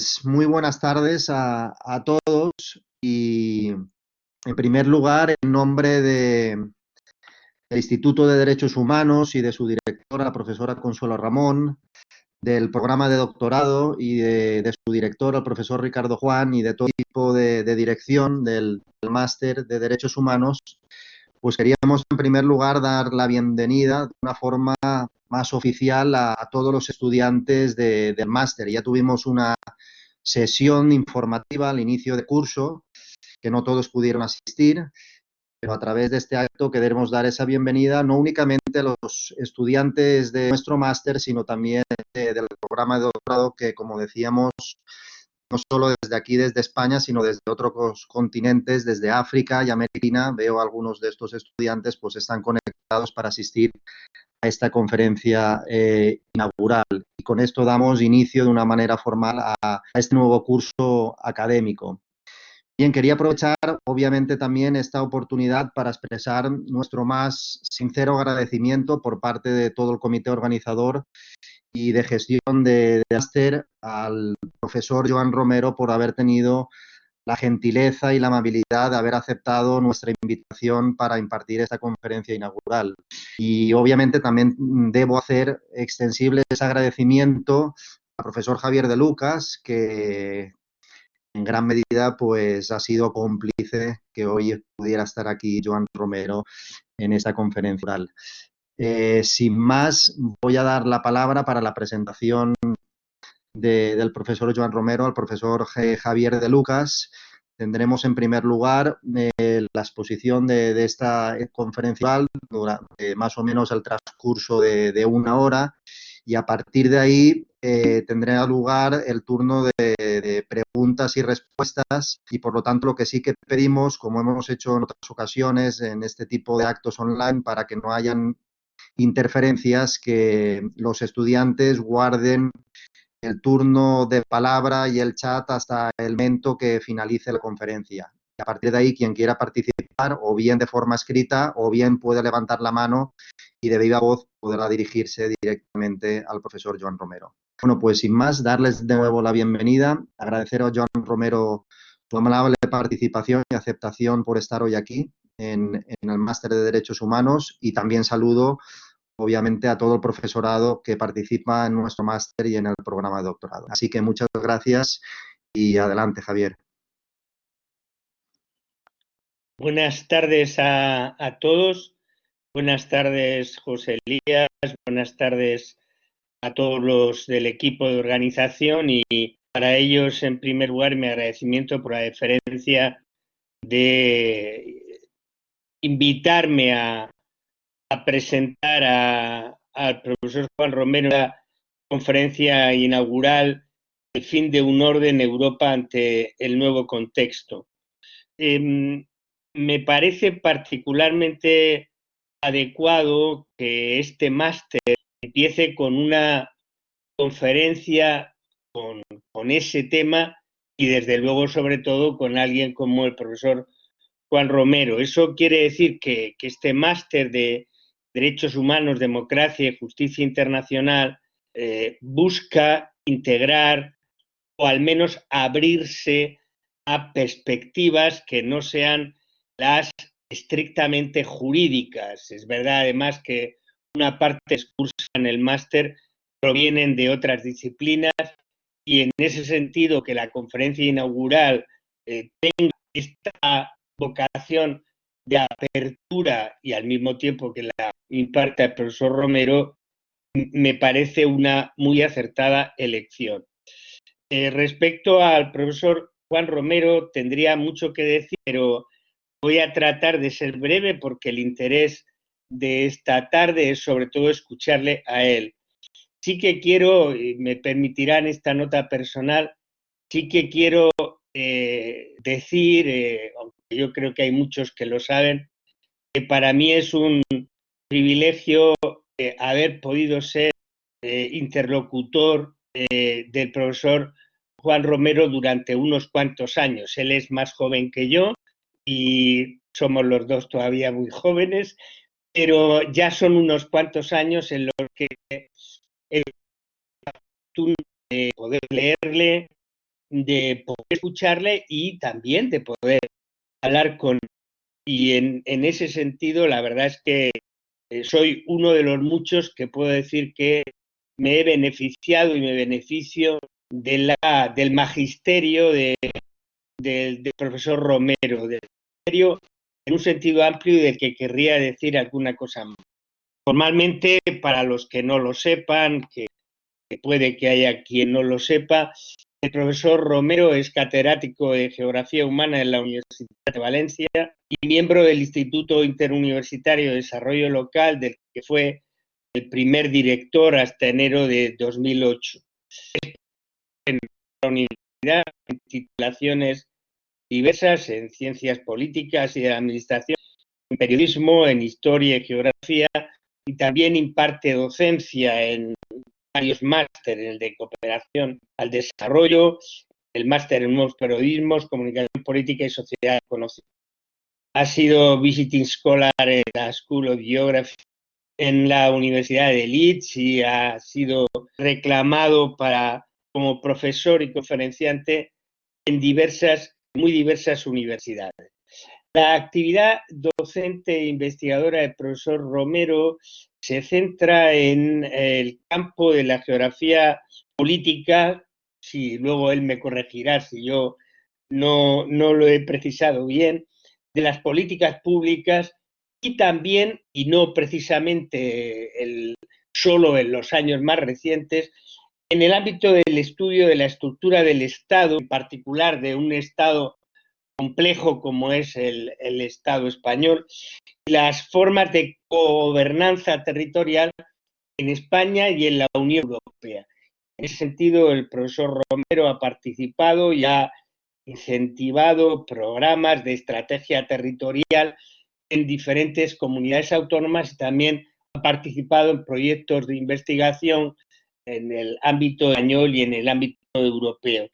Pues muy buenas tardes a todos y en primer lugar, en nombre del Instituto de Derechos Humanos y de su directora, la profesora Consuelo Ramón, del programa de doctorado y de su director, el profesor Ricardo Juan, y de todo equipo de dirección del máster de Derechos Humanos, pues queríamos en primer lugar dar la bienvenida de una forma más oficial a todos los estudiantes del máster. Ya tuvimos una sesión informativa al inicio de curso, que no todos pudieron asistir, pero a través de este acto queremos dar esa bienvenida no únicamente a los estudiantes de nuestro máster, sino también del programa de doctorado que, como decíamos, no solo desde aquí, desde España, sino desde otros continentes, desde África y América Latina. Veo algunos de estos estudiantes pues están conectados para asistir a esta conferencia inaugural. Y con esto damos inicio de una manera formal a este nuevo curso académico. Bien, quería aprovechar obviamente también esta oportunidad para expresar nuestro más sincero agradecimiento por parte de todo el comité organizador y de gestión de máster al profesor Joan Romero por haber tenido la gentileza y la amabilidad de haber aceptado nuestra invitación para impartir esta conferencia inaugural. Y obviamente también debo hacer extensible ese agradecimiento al profesor Javier de Lucas, que en gran medida pues ha sido cómplice que hoy pudiera estar aquí Joan Romero en esta conferencia oral. Sin más, voy a dar la palabra para la presentación del profesor Joan Romero al profesor Javier de Lucas. Tendremos en primer lugar la exposición de esta conferencia oral durante más o menos el transcurso de una hora, y a partir de ahí tendrá lugar el turno de preguntas y respuestas, y por lo tanto lo que sí que pedimos, como hemos hecho en otras ocasiones en este tipo de actos online, para que no hayan interferencias, que los estudiantes guarden el turno de palabra y el chat hasta el momento que finalice la conferencia. Y a partir de ahí, quien quiera participar, o bien de forma escrita, o bien puede levantar la mano y de viva voz podrá dirigirse directamente al profesor Joan Romero. Bueno, pues sin más, darles de nuevo la bienvenida, agradecer a Joan Romero su amable participación y aceptación por estar hoy aquí en el Máster de Derechos Humanos, y también saludo obviamente a todo el profesorado que participa en nuestro máster y en el programa de doctorado. Así que muchas gracias y adelante, Javier. Buenas tardes a todos. Buenas tardes, José Elías. Buenas tardes a todos los del equipo de organización, y para ellos, en primer lugar, mi agradecimiento por la deferencia de invitarme a presentar al profesor Juan Romero la conferencia inaugural El fin de un orden Europa ante el nuevo contexto. Me parece particularmente adecuado que este máster empiece con una conferencia con ese tema, y desde luego sobre todo con alguien como el profesor Juan Romero. Eso quiere decir que este máster de Derechos Humanos, Democracia y Justicia Internacional busca integrar o al menos abrirse a perspectivas que no sean las estrictamente jurídicas. Es verdad, además, que una parte que cursa en el máster provienen de otras disciplinas, y en ese sentido que la conferencia inaugural tenga esta vocación de apertura y al mismo tiempo que la imparta el profesor Romero, me parece una muy acertada elección. Respecto al profesor Juan Romero, tendría mucho que decir, pero voy a tratar de ser breve porque el interés de esta tarde es sobre todo escucharle a él. Sí que quiero, y me permitirán esta nota personal, sí que quiero decir, aunque yo creo que hay muchos que lo saben, que para mí es un privilegio haber podido ser interlocutor del profesor Juan Romero durante unos cuantos años. Él es más joven que yo y somos los dos todavía muy jóvenes, pero ya son unos cuantos años en los que he tenido la fortuna de poder leerle, de poder escucharle y también de poder hablar con él. Y en ese sentido, la verdad es que soy uno de los muchos que puedo decir que me he beneficiado y me beneficio del magisterio del profesor Romero, del magisterio en un sentido amplio y del que querría decir alguna cosa más. Formalmente, para los que no lo sepan, que puede que haya quien no lo sepa, el profesor Romero es catedrático de Geografía Humana en la Universidad de Valencia y miembro del Instituto Interuniversitario de Desarrollo Local, del que fue el primer director hasta enero de 2008. En la universidad, en titulaciones diversas en ciencias políticas y de la administración, en periodismo, en historia y geografía, y también imparte docencia en varios másteres, el de cooperación al desarrollo, el máster en nuevos periodismos, comunicación política y sociedad conocida. Ha sido visiting scholar en la School of Geography en la Universidad de Leeds y ha sido reclamado como profesor y conferenciante en muy diversas universidades. La actividad docente e investigadora del profesor Romero se centra en el campo de la geografía política, si luego él me corregirá si yo no lo he precisado bien, de las políticas públicas y también, y no precisamente solo en los años más recientes, en el ámbito del estudio de la estructura del Estado, en particular de un Estado complejo como es el Estado español, y las formas de gobernanza territorial en España y en la Unión Europea. En ese sentido, el profesor Romero ha participado y ha incentivado programas de estrategia territorial en diferentes comunidades autónomas y también ha participado en proyectos de investigación en el ámbito español y en el ámbito europeo.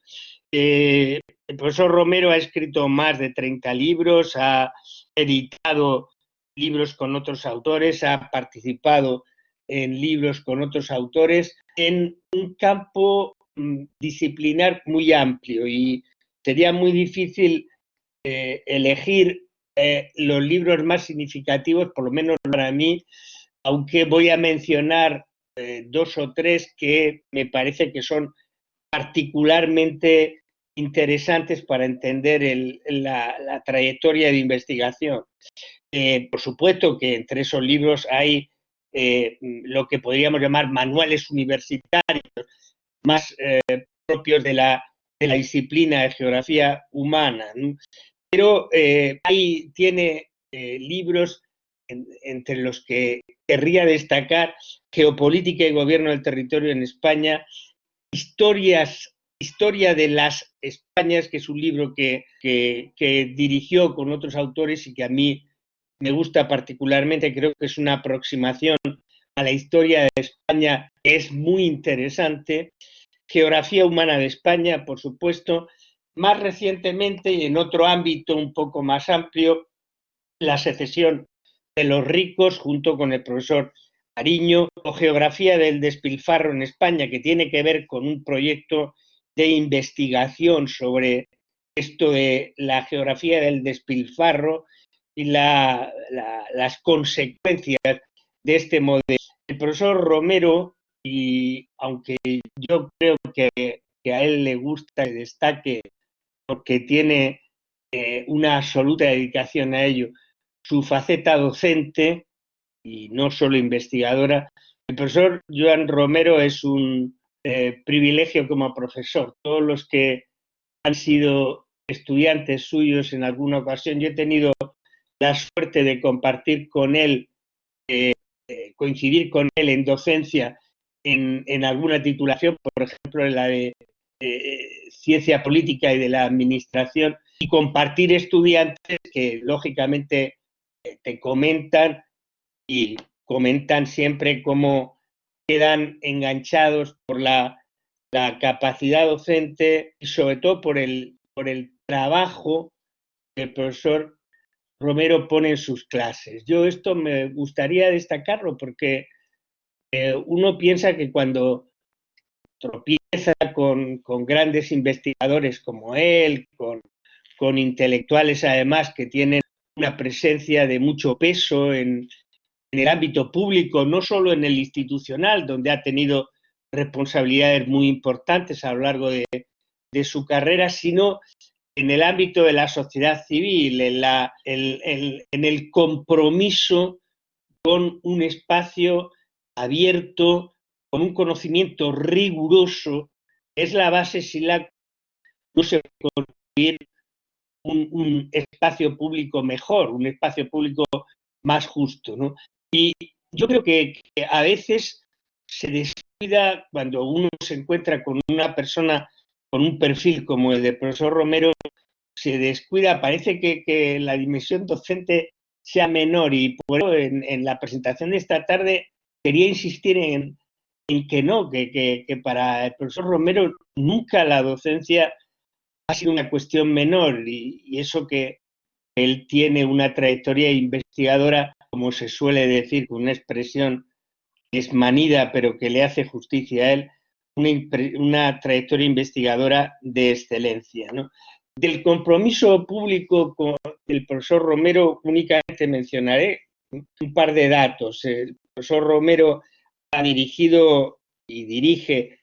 El profesor Romero ha escrito más de 30 libros, ha editado libros con otros autores, ha participado en libros con otros autores en un campo disciplinar muy amplio y sería muy difícil elegir los libros más significativos, por lo menos para mí, aunque voy a mencionar dos o tres que me parece que son particularmente interesantes para entender la trayectoria de investigación. Por supuesto que entre esos libros hay lo que podríamos llamar manuales universitarios, más propios de la disciplina de geografía humana, ¿no? Pero tiene libros entre los que querría destacar Geopolítica y Gobierno del Territorio en España, Historia de las Españas, que es un libro que dirigió con otros autores y que a mí me gusta particularmente. Creo que es una aproximación a la historia de España que es muy interesante. Geografía Humana de España, por supuesto. Más recientemente y en otro ámbito un poco más amplio, la secesión de los ricos junto con el profesor Ariño, o Geografía del despilfarro en España, que tiene que ver con un proyecto de investigación sobre esto de la geografía del despilfarro y las consecuencias de este modelo. El profesor Romero, y aunque yo creo que a él le gusta y destaque porque tiene una absoluta dedicación a ello, su faceta docente y no solo investigadora. El profesor Joan Romero es un privilegio como profesor. Todos los que han sido estudiantes suyos en alguna ocasión, yo he tenido la suerte de compartir con él, coincidir con él en docencia en alguna titulación, por ejemplo en la de Ciencia Política y de la Administración, y compartir estudiantes que lógicamente te comentan y comentan siempre cómo quedan enganchados por la capacidad docente y sobre todo por el trabajo que el profesor Romero pone en sus clases. Yo esto me gustaría destacarlo porque uno piensa que cuando tropieza con grandes investigadores como él, con intelectuales además que tienen una presencia de mucho peso en el ámbito público, no solo en el institucional, donde ha tenido responsabilidades muy importantes a lo largo de su carrera, sino en el ámbito de la sociedad civil, en el compromiso con un espacio abierto, con un conocimiento riguroso. Es la base sin la que no se puede construir un espacio público mejor, un espacio público más justo, ¿no? Y yo creo que a veces se descuida cuando uno se encuentra con una persona con un perfil como el del profesor Romero, se descuida, parece que la dimensión docente sea menor, y por eso en la presentación de esta tarde quería insistir en que no, que para el profesor Romero nunca la docencia ha sido una cuestión menor, y eso que él tiene una trayectoria investigadora, como se suele decir, con una expresión desmanida, pero que le hace justicia a él, una trayectoria investigadora de excelencia, ¿no? Del compromiso público con el profesor Romero únicamente mencionaré un par de datos. El profesor Romero ha dirigido y dirige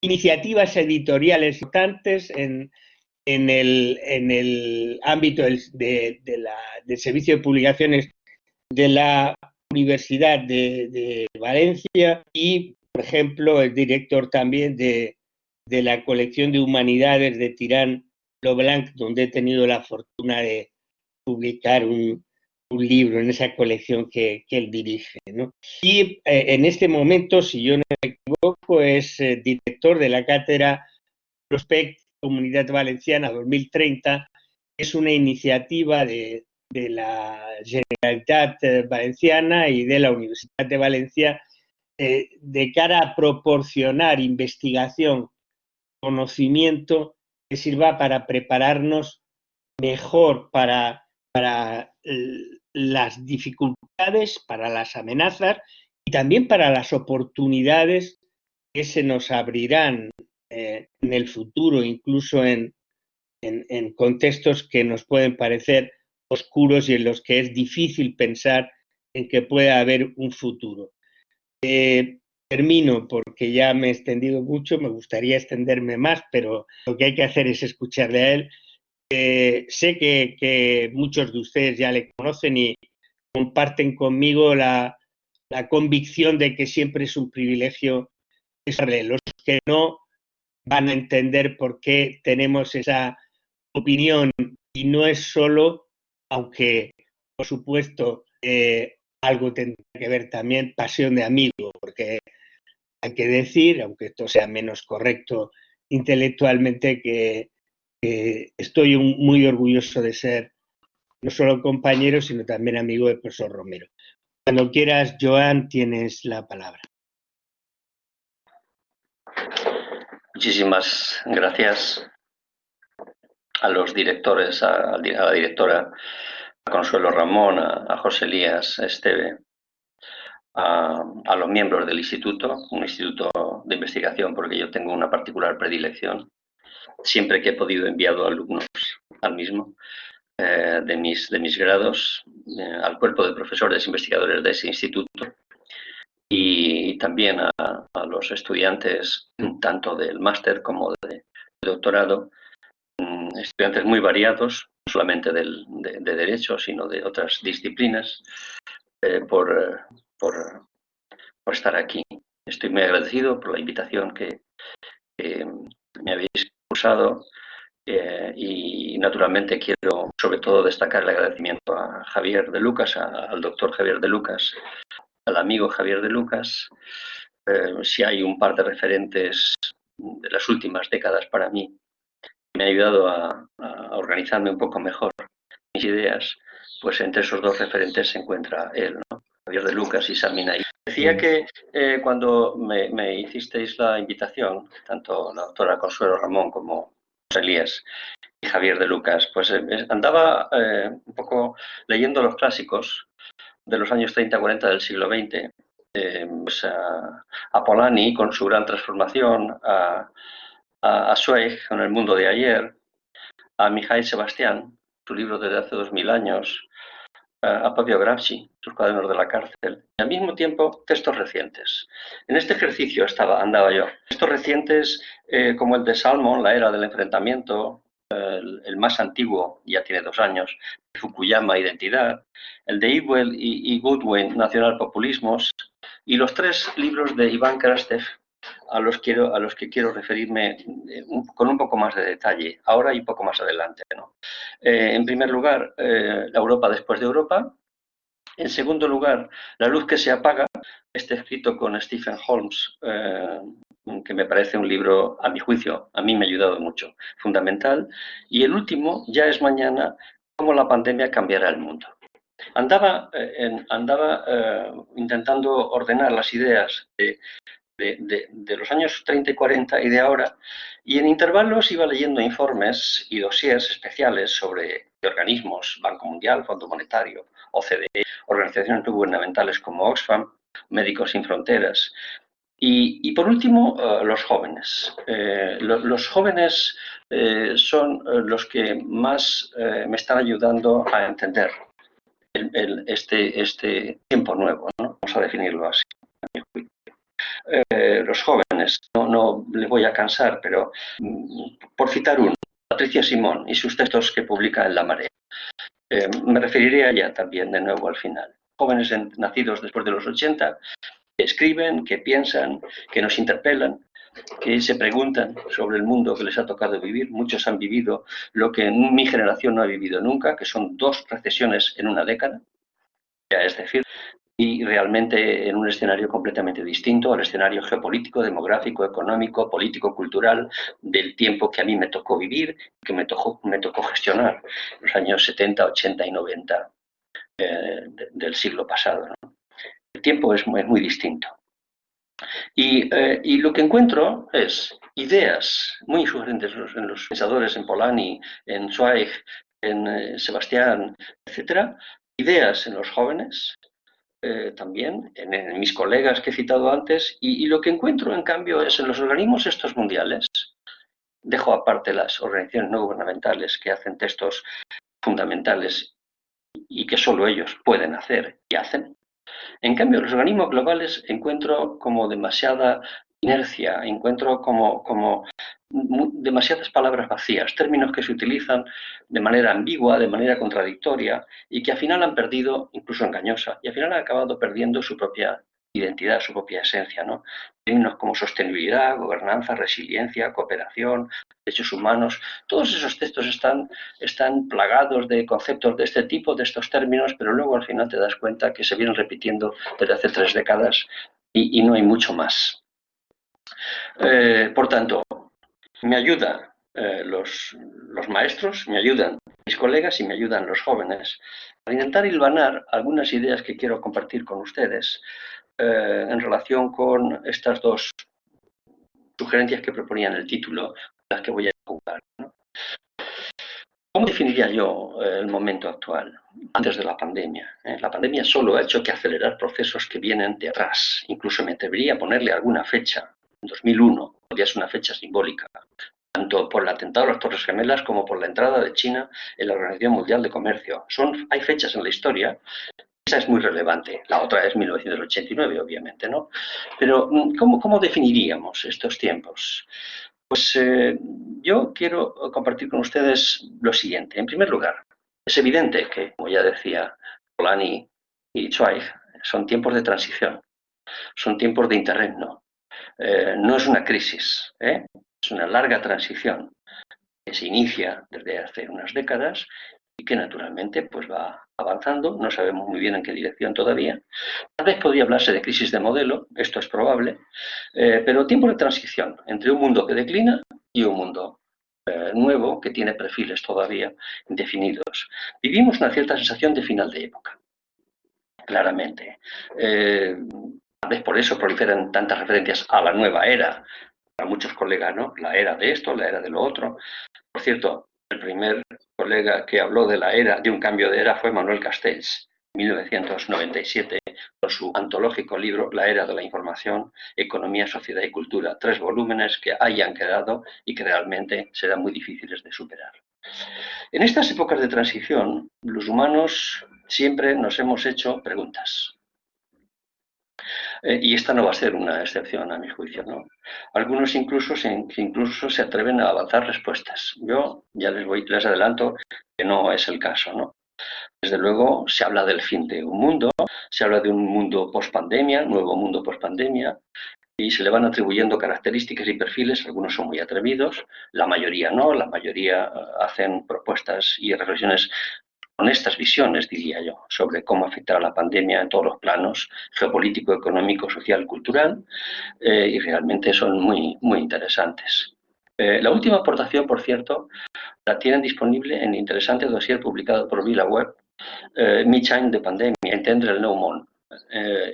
iniciativas editoriales importantes en el ámbito del servicio de publicaciones de la Universidad de Valencia, y, por ejemplo, es director también de la colección de humanidades de Tirán Lo Blanc, donde he tenido la fortuna de publicar un libro en esa colección que él dirige, ¿no? Y en este momento, si yo no me equivoco, es director de la cátedra Prospect Comunidad Valenciana 2030. Es una iniciativa de la Generalitat Valenciana y de la Universidad de Valencia de cara a proporcionar investigación, conocimiento que sirva para prepararnos mejor para las dificultades, para las amenazas y también para las oportunidades que se nos abrirán en el futuro, incluso en contextos que nos pueden parecer oscuros y en los que es difícil pensar en que pueda haber un futuro. Termino porque ya me he extendido mucho, me gustaría extenderme más, pero lo que hay que hacer es escucharle a él. Sé que muchos de ustedes ya le conocen y comparten conmigo la convicción de que siempre es un privilegio escucharle. Los que no van a entender por qué tenemos esa opinión, y no es solo, aunque por supuesto algo tendrá que ver también, pasión de amigo, porque hay que decir, aunque esto sea menos correcto intelectualmente, que estoy muy orgulloso de ser no solo compañero, sino también amigo del profesor Romero. Cuando quieras, Joan, tienes la palabra. Muchísimas gracias a los directores, a la directora, a Consuelo Ramón, a José Elías, a Esteve, a los miembros del instituto, un instituto de investigación porque yo tengo una particular predilección. Siempre que he podido he enviado alumnos al mismo, de mis grados, al cuerpo de profesores investigadores de ese instituto, y también a los estudiantes tanto del máster como de doctorado, estudiantes muy variados, no solamente de Derecho, sino de otras disciplinas, por estar aquí. Estoy muy agradecido por la invitación que me habéis cursado, y naturalmente quiero sobre todo destacar el agradecimiento a Javier de Lucas, al doctor Javier de Lucas, al amigo Javier de Lucas. Si hay un par de referentes de las últimas décadas para mí, me ha ayudado a organizarme un poco mejor mis ideas, pues entre esos dos referentes se encuentra él, ¿no? Javier de Lucas y Samina. Decía que cuando me hicisteis la invitación, tanto la doctora Consuelo Ramón como José Elías y Javier de Lucas, pues andaba un poco leyendo los clásicos de los años 30-40 del siglo XX, pues a Polanyi con su gran transformación, a Zweig con El mundo de ayer, a Mikhail Sebastián, su libro desde hace 2000 años, a Fabio Gramsci, sus cuadernos de la cárcel, y al mismo tiempo textos recientes. En este ejercicio andaba yo. Textos recientes como el de Salmon, La era del enfrentamiento, el más antiguo, ya tiene 2 años, Fukuyama, Identidad, el de Ewell y Goodwin, Nacionalpopulismos, y los 3 libros de Iván Krastev, a los que quiero referirme con un poco más de detalle, ahora y un poco más adelante, ¿no? En primer lugar, La Europa después de Europa. En segundo lugar, La luz que se apaga, escrito con Stephen Holmes, que me parece un libro, a mi juicio, a mí me ha ayudado mucho, fundamental. Y el último, Ya es mañana, cómo la pandemia cambiará el mundo. Andaba intentando ordenar las ideas de los años 30 y 40 y de ahora, y en intervalos iba leyendo informes y dossiers especiales sobre organismos, Banco Mundial, Fondo Monetario, OCDE, organizaciones no gubernamentales como Oxfam, Médicos Sin Fronteras. Y por último, los jóvenes. Los jóvenes son los que más me están ayudando a entender este tiempo nuevo, ¿no? Vamos a definirlo así. Los jóvenes, no les voy a cansar, pero por citar uno, Patricia Simón y sus textos que publica en La Marea. Me referiré a ella también de nuevo al final. Jóvenes nacidos después de los 80, que escriben, que piensan, que nos interpelan, que se preguntan sobre el mundo que les ha tocado vivir. Muchos han vivido lo que mi generación no ha vivido nunca, que son 2 recesiones en una década, ya es decir, y realmente en un escenario completamente distinto al escenario geopolítico, demográfico, económico, político, cultural del tiempo que a mí me tocó vivir, que me tocó gestionar, los años 70, 80 y 90 del siglo pasado, ¿no? El tiempo es muy distinto. Y lo que encuentro es ideas muy sugerentes en los pensadores, en Polanyi, en Zweig, en Sebastián, etcétera, ideas en los jóvenes, también en mis colegas que he citado antes, y lo que encuentro en cambio es en los organismos estos mundiales, dejo aparte las organizaciones no gubernamentales que hacen textos fundamentales y que solo ellos pueden hacer y hacen. En cambio, los organismos globales encuentro como demasiada inercia, encuentro como demasiadas palabras vacías, términos que se utilizan de manera ambigua, de manera contradictoria y que al final han perdido, incluso engañosa, y al final han acabado perdiendo su propia identidad, su propia esencia, ¿no? Términos como sostenibilidad, gobernanza, resiliencia, cooperación, derechos humanos, todos esos textos están plagados de conceptos de este tipo, de estos términos, pero luego al final te das cuenta que se vienen repitiendo desde hace 3 décadas y no hay mucho más. Por tanto, me ayudan los maestros, me ayudan mis colegas y me ayudan los jóvenes a intentar hilvanar algunas ideas que quiero compartir con ustedes en relación con estas 2 sugerencias que proponía en el título, las que voy a jugar, ¿no? ¿Cómo definiría yo el momento actual, antes de la pandemia? La pandemia solo ha hecho que acelerar procesos que vienen de atrás. Incluso me atrevería a ponerle alguna fecha. En 2001, todavía es una fecha simbólica, tanto por el atentado a las Torres Gemelas como por la entrada de China en la Organización Mundial de Comercio. Hay fechas en la historia, esa es muy relevante, la otra es 1989, obviamente, ¿no? Pero, ¿cómo definiríamos estos tiempos? Pues yo quiero compartir con ustedes lo siguiente. En primer lugar, es evidente que, como ya decía Polanyi y Zweig, son tiempos de transición, son tiempos de interregno. No es una crisis, es una larga transición que se inicia desde hace unas décadas y que naturalmente pues va avanzando, no sabemos muy bien en qué dirección todavía. Tal vez podría hablarse de crisis de modelo, esto es probable, pero tiempo de transición entre un mundo que declina y un mundo nuevo que tiene perfiles todavía indefinidos. Vivimos una cierta sensación de final de época, claramente. Tal vez por eso proliferan tantas referencias a la nueva era, para muchos colegas, ¿no? La era de esto, la era de lo otro. Por cierto, el primer colega que habló de un cambio de era fue Manuel Castells, 1997, con su antológico libro La Era de la Información, Economía, Sociedad y Cultura. 3 volúmenes que hayan quedado y que realmente serán muy difíciles de superar. En estas épocas de transición, los humanos siempre nos hemos hecho preguntas. Y esta no va a ser una excepción, a mi juicio, ¿no? Algunos incluso se atreven a avanzar respuestas. Yo ya les adelanto que no es el caso, ¿no? Desde luego se habla del fin de un mundo, se habla de un mundo post-pandemia, nuevo mundo post-pandemia, y se le van atribuyendo características y perfiles, algunos son muy atrevidos, la mayoría no, la mayoría hacen propuestas y reflexiones con estas visiones, diría yo, sobre cómo afectará la pandemia en todos los planos, geopolítico, económico, social, cultural, y realmente son muy, muy interesantes. La última aportación, por cierto, la tienen disponible en interesante dossier publicado por VilaWeb, Midtime de Pandemia, Entendre el Nou Món.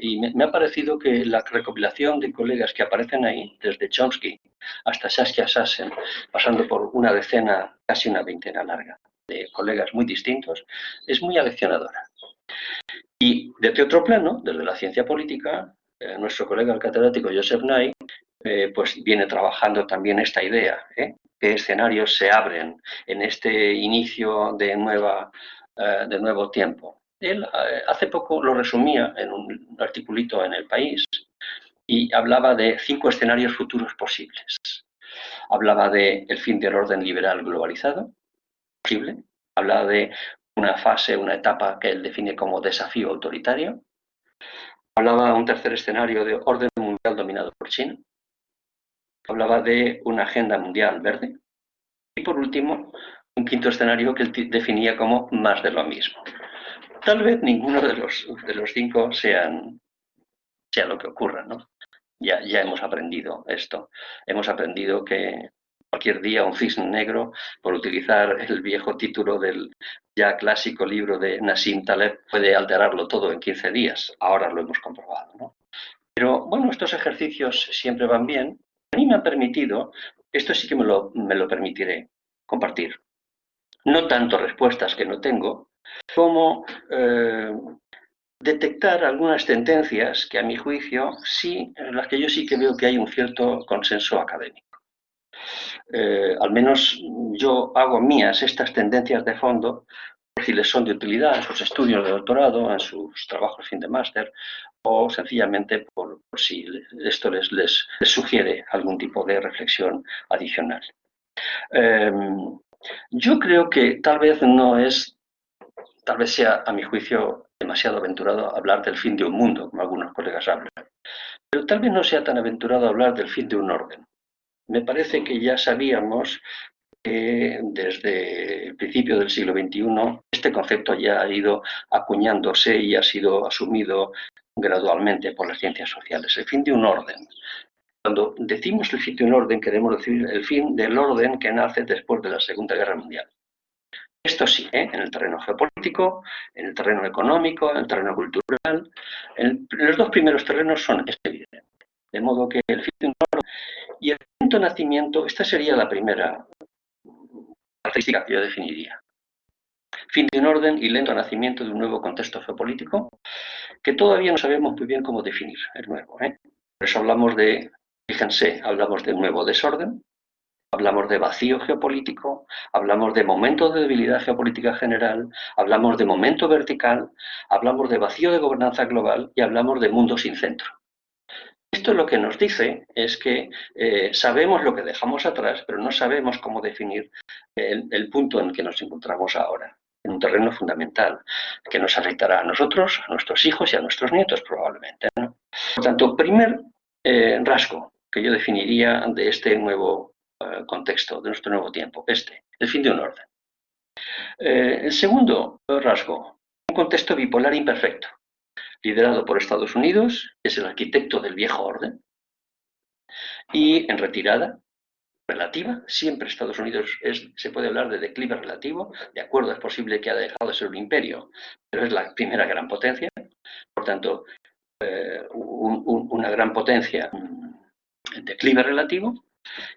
Y me ha parecido que la recopilación de colegas que aparecen ahí, desde Chomsky hasta Saskia Sassen, pasando por una decena, casi una veintena larga, de colegas muy distintos, es muy aleccionadora. Y desde otro plano, desde la ciencia política, nuestro colega el catedrático Joseph Nye, pues viene trabajando también esta idea, qué escenarios se abren en este inicio de nuevo tiempo. Él hace poco lo resumía en un articulito en El País y hablaba de 5 escenarios futuros posibles. Hablaba de el fin del orden liberal globalizado, posible. Hablaba de una fase, una etapa que él define como desafío autoritario. Hablaba de un tercer escenario de orden mundial dominado por China. Hablaba de una agenda mundial verde. Y por último, un quinto escenario que él definía como más de lo mismo. Tal vez ninguno de los 5 sea lo que ocurra, ¿no? Ya hemos aprendido esto. Hemos aprendido que cualquier día un cisne negro, por utilizar el viejo título del ya clásico libro de Nassim Taleb, puede alterarlo todo en 15 días. Ahora lo hemos comprobado, ¿no? Pero bueno, estos ejercicios siempre van bien. A mí me han permitido, esto sí que me lo permitiré compartir. No tanto respuestas que no tengo, como detectar algunas tendencias que a mi juicio sí, en las que yo sí que veo que hay un cierto consenso académico. Al menos yo hago mías estas tendencias de fondo, por si les son de utilidad en sus estudios de doctorado, en sus trabajos fin de máster, o sencillamente por si esto les sugiere algún tipo de reflexión adicional. Yo creo que tal vez sea, a mi juicio, demasiado aventurado hablar del fin de un mundo, como algunos colegas hablan. Pero tal vez no sea tan aventurado hablar del fin de un orden. Me parece que ya sabíamos que desde el principio del siglo XXI este concepto ya ha ido acuñándose y ha sido asumido gradualmente por las ciencias sociales. El fin de un orden. Cuando decimos el fin de un orden, queremos decir el fin del orden que nace después de la Segunda Guerra Mundial. Esto sí, en el terreno geopolítico, en el terreno económico, en el terreno cultural. Los 2 primeros terrenos son evidentes. De modo que el fin de un orden y el lento nacimiento, esta sería la primera característica que yo definiría. Fin de un orden y lento nacimiento de un nuevo contexto geopolítico que todavía no sabemos muy bien cómo definir el nuevo. Por eso hablamos hablamos de nuevo desorden, hablamos de vacío geopolítico, hablamos de momento de debilidad geopolítica general, hablamos de momento vertical, hablamos de vacío de gobernanza global y hablamos de mundo sin centro. Esto lo que nos dice es que sabemos lo que dejamos atrás, pero no sabemos cómo definir el punto en que nos encontramos ahora, en un terreno fundamental, que nos afectará a nosotros, a nuestros hijos y a nuestros nietos probablemente, ¿no? Por tanto, primer rasgo que yo definiría de este nuevo contexto, de nuestro nuevo tiempo, el fin de un orden. El segundo rasgo, un contexto bipolar imperfecto, liderado por Estados Unidos, que es el arquitecto del viejo orden, y en retirada relativa. Siempre Estados Unidos se puede hablar de declive relativo. De acuerdo, es posible que haya dejado de ser un imperio, pero es la primera gran potencia. Por tanto, una gran potencia en declive relativo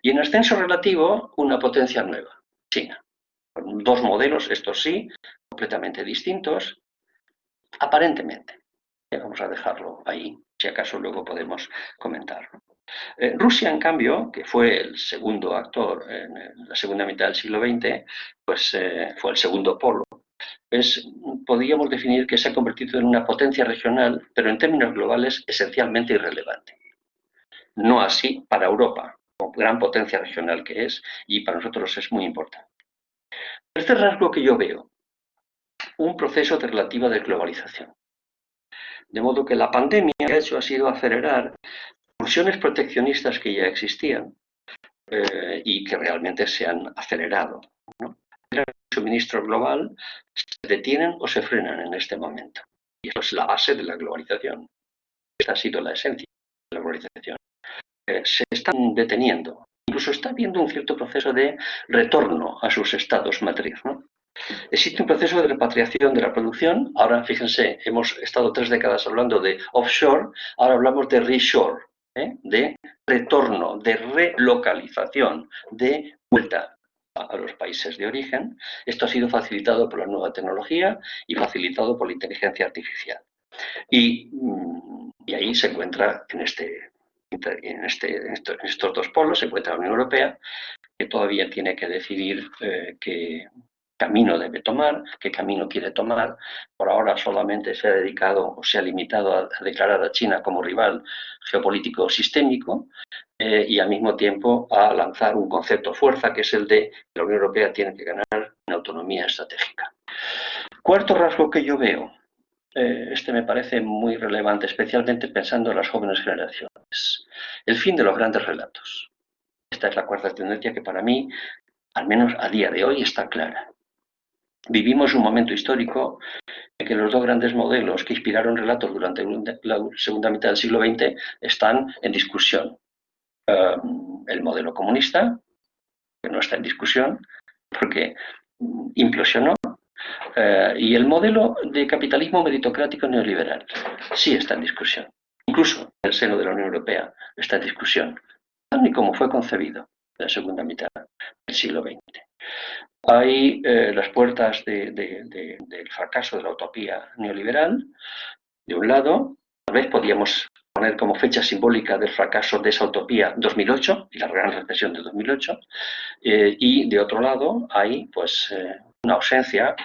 y en ascenso relativo una potencia nueva, China. Con 2 modelos, estos sí, completamente distintos, Aparentemente. Vamos a dejarlo ahí, si acaso luego podemos comentar. Rusia, en cambio, que fue el segundo actor en la segunda mitad del siglo XX, pues fue el segundo polo. Podríamos definir que se ha convertido en una potencia regional, pero en términos globales esencialmente irrelevante. No así para Europa, como gran potencia regional que es, y para nosotros es muy importante. Este rasgo que yo veo, un proceso de relativa desglobalización. De modo que la pandemia lo que ha hecho ha sido acelerar pulsiones proteccionistas que ya existían y que realmente se han acelerado, ¿no? El suministro global se detienen o se frenan en este momento. Y eso es la base de la globalización. Esta ha sido la esencia de la globalización. Se están deteniendo. Incluso está habiendo un cierto proceso de retorno a sus estados matriz, ¿no? Existe un proceso de repatriación de la producción. Ahora, fíjense, hemos estado 3 décadas hablando de offshore, ahora hablamos de reshore, de retorno, de relocalización, de vuelta a los países de origen. Esto ha sido facilitado por la nueva tecnología y facilitado por la inteligencia artificial. Y ahí se encuentra en estos dos polos, se encuentra la Unión Europea, que todavía tiene que decidir qué camino debe tomar, qué camino quiere tomar. Por ahora solamente se ha dedicado o se ha limitado a declarar a China como rival geopolítico sistémico y al mismo tiempo a lanzar un concepto fuerza que es el de que la Unión Europea tiene que ganar en autonomía estratégica. Cuarto rasgo que yo veo, este me parece muy relevante, especialmente pensando en las jóvenes generaciones. El fin de los grandes relatos. Esta es la cuarta tendencia que para mí, al menos a día de hoy, está clara. Vivimos un momento histórico en que los dos grandes modelos que inspiraron relatos durante la segunda mitad del siglo XX están en discusión. El modelo comunista, que no está en discusión, porque implosionó, y el modelo de capitalismo meritocrático neoliberal sí está en discusión. Incluso en el seno de la Unión Europea está en discusión, tal y como fue concebido en la segunda mitad del siglo XX. Hay las puertas del fracaso de la utopía neoliberal, de un lado. Tal vez podríamos poner como fecha simbólica del fracaso de esa utopía 2008 y la gran recesión de 2008, y de otro lado hay pues una ausencia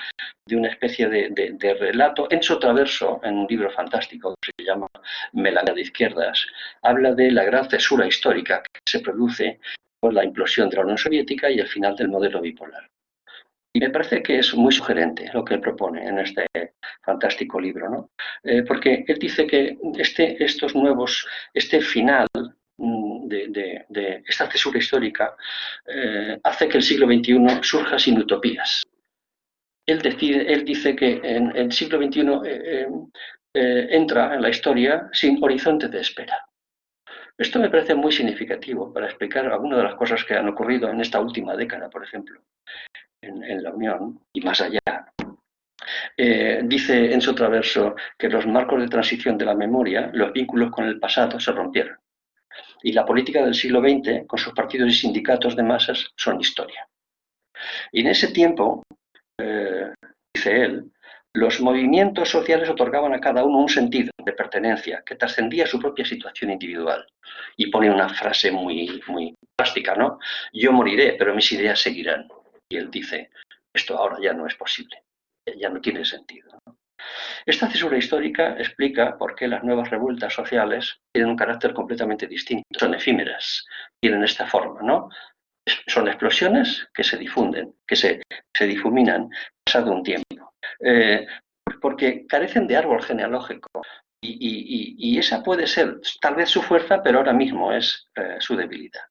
de una especie de relato. Enzo Traverso, en un libro fantástico que se llama Melancolía de izquierdas, habla de la gran cesura histórica que se produce por la implosión de la Unión Soviética y el final del modelo bipolar. Y me parece que es muy sugerente lo que él propone en este fantástico libro, ¿no? Porque él dice que este final de esta cesura histórica hace que el siglo XXI surja sin utopías. Él dice que en el siglo XXI entra en la historia sin horizonte de espera. Esto me parece muy significativo para explicar algunas de las cosas que han ocurrido en esta última década, por ejemplo, en la Unión y más allá. Dice Enzo Traverso que los marcos de transición de la memoria, los vínculos con el pasado, se rompieron. Y la política del siglo XX, con sus partidos y sindicatos de masas, son historia. Y en ese tiempo, dice él, los movimientos sociales otorgaban a cada uno un sentido de pertenencia que trascendía su propia situación individual. Y pone una frase muy, muy plástica, ¿no? Yo moriré, pero mis ideas seguirán. Y él dice, esto ahora ya no es posible, ya no tiene sentido, ¿no? Esta cesura histórica explica por qué las nuevas revueltas sociales tienen un carácter completamente distinto. Son efímeras, tienen esta forma, ¿no? Son explosiones que se difunden, que se difuminan pasado un tiempo. Porque carecen de árbol genealógico. Y esa puede ser tal vez su fuerza, pero ahora mismo es su debilidad.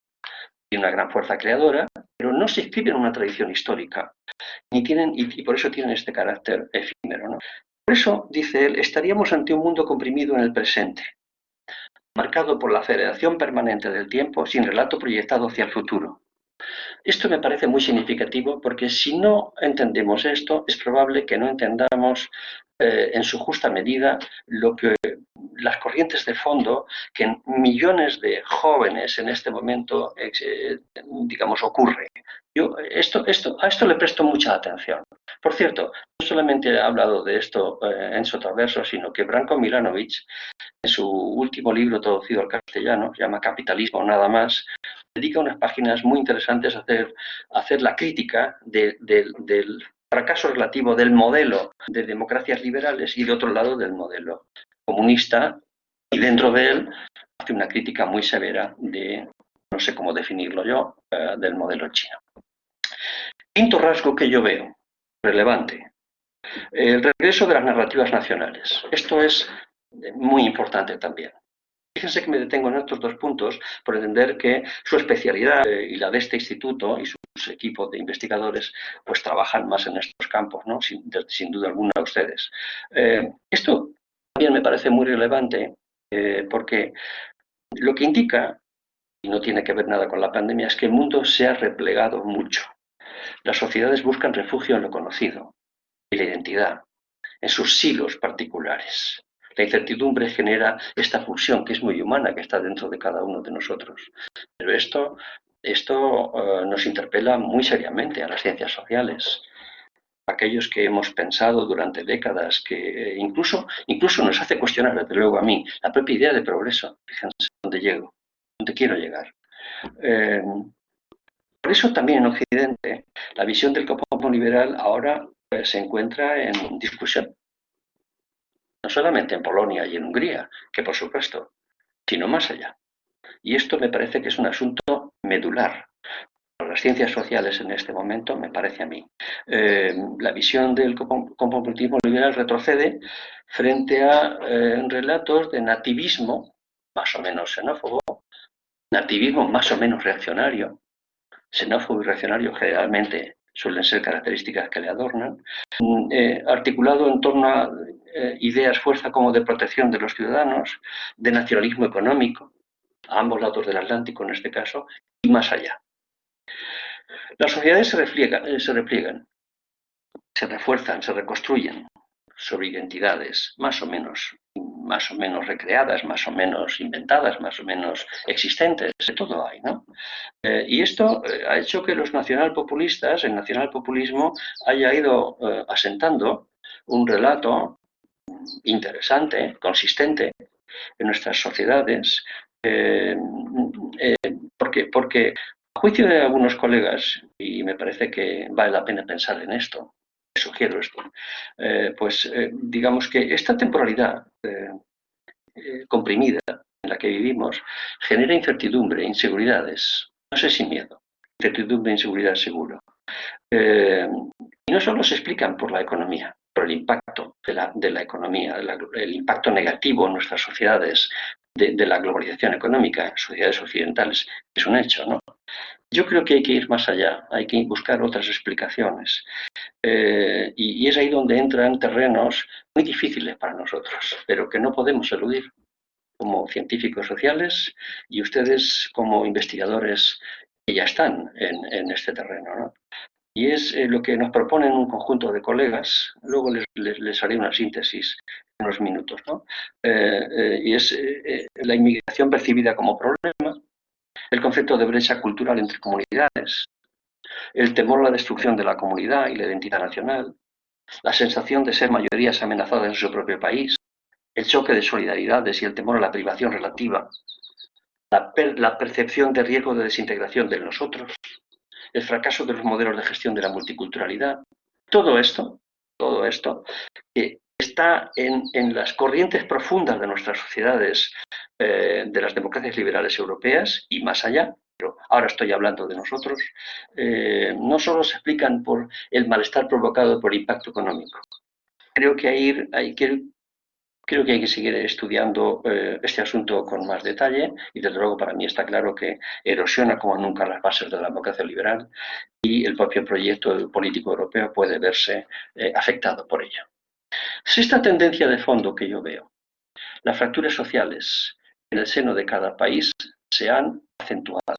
Tiene una gran fuerza creadora, pero no se inscriben en una tradición histórica. Y por eso tienen este carácter efímero, ¿no? Por eso, dice él, estaríamos ante un mundo comprimido en el presente, marcado por la aceleración permanente del tiempo sin relato proyectado hacia el futuro. Esto me parece muy significativo porque si no entendemos esto, es probable que no entendamos en su justa medida lo que las corrientes de fondo que millones de jóvenes en este momento, digamos, ocurre. Yo a esto le presto mucha atención. Por cierto, no solamente he hablado de esto Enzo Traverso, sino que Branko Milanovic, en su último libro traducido al castellano, se llama Capitalismo nada más, dedica unas páginas muy interesantes a hacer la crítica del fracaso relativo del modelo de democracias liberales y, de otro lado, del modelo comunista, y dentro de él hace una crítica muy severa de, no sé cómo definirlo yo, del modelo chino. Quinto rasgo que yo veo relevante: el regreso de las narrativas nacionales. Esto es muy importante también. Fíjense que me detengo en estos dos puntos por entender que su especialidad y la de este instituto y sus equipos de investigadores pues trabajan más en estos campos, ¿no? Sin duda alguna ustedes. Esto también me parece muy relevante porque lo que indica, y no tiene que ver nada con la pandemia, es que el mundo se ha replegado mucho. Las sociedades buscan refugio en lo conocido, en la identidad, en sus silos particulares. La incertidumbre genera esta pulsión que es muy humana, que está dentro de cada uno de nosotros. Pero esto nos interpela muy seriamente a las ciencias sociales. Aquellos que hemos pensado durante décadas, que incluso nos hace cuestionar, desde luego a mí, la propia idea de progreso. Fíjense dónde llego, dónde quiero llegar. Por eso también en Occidente la visión del comunismo liberal ahora se encuentra en discusión. No solamente en Polonia y en Hungría, que por supuesto, sino más allá. Y esto me parece que es un asunto medular. Para las ciencias sociales en este momento, me parece a mí. La visión del comunismo liberal retrocede frente a relatos de nativismo, más o menos xenófobo, nativismo más o menos reaccionario. Xenófobo y reaccionario generalmente suelen ser características que le adornan, articulado en torno a ideas fuerza como de protección de los ciudadanos, de nacionalismo económico, a ambos lados del Atlántico en este caso, y más allá. Las sociedades se repliegan, se refuerzan, se reconstruyen sobre identidades más o menos recreadas, más o menos inventadas, más o menos existentes, de todo hay, ¿no? Y esto ha hecho que los nacionalpopulistas, el nacionalpopulismo, haya ido asentando un relato interesante, consistente en nuestras sociedades, porque a juicio de algunos colegas, y me parece que vale la pena pensar en esto, sugiero esto, digamos que esta temporalidad comprimida en la que vivimos genera incertidumbre, inseguridades, no sé si miedo, incertidumbre, inseguridad seguro. Y no solo se explican por la economía, por el impacto de la economía, el impacto negativo en nuestras sociedades de la globalización económica, sociedades occidentales, es un hecho, ¿no? Yo creo que hay que ir más allá, hay que buscar otras explicaciones. Y es ahí donde entran terrenos muy difíciles para nosotros, pero que no podemos eludir como científicos sociales y ustedes como investigadores que ya están en este terreno, ¿no? Y es lo que nos proponen un conjunto de colegas, luego les haré una síntesis en unos minutos, ¿no? Y es la inmigración percibida como problema, el concepto de brecha cultural entre comunidades, el temor a la destrucción de la comunidad y la identidad nacional, la sensación de ser mayorías amenazadas en su propio país, el choque de solidaridades y el temor a la privación relativa, la percepción de riesgo de desintegración de nosotros, el fracaso de los modelos de gestión de la multiculturalidad. Todo esto que está en las corrientes profundas de nuestras sociedades, de las democracias liberales europeas y más allá, pero ahora estoy hablando de nosotros, no solo se explican por el malestar provocado por el impacto económico. Creo que hay que seguir estudiando este asunto con más detalle y desde luego para mí está claro que erosiona como nunca las bases de la democracia liberal y el propio proyecto político europeo puede verse afectado por ello. Sexta tendencia de fondo que yo veo: las fracturas sociales en el seno de cada país se han acentuado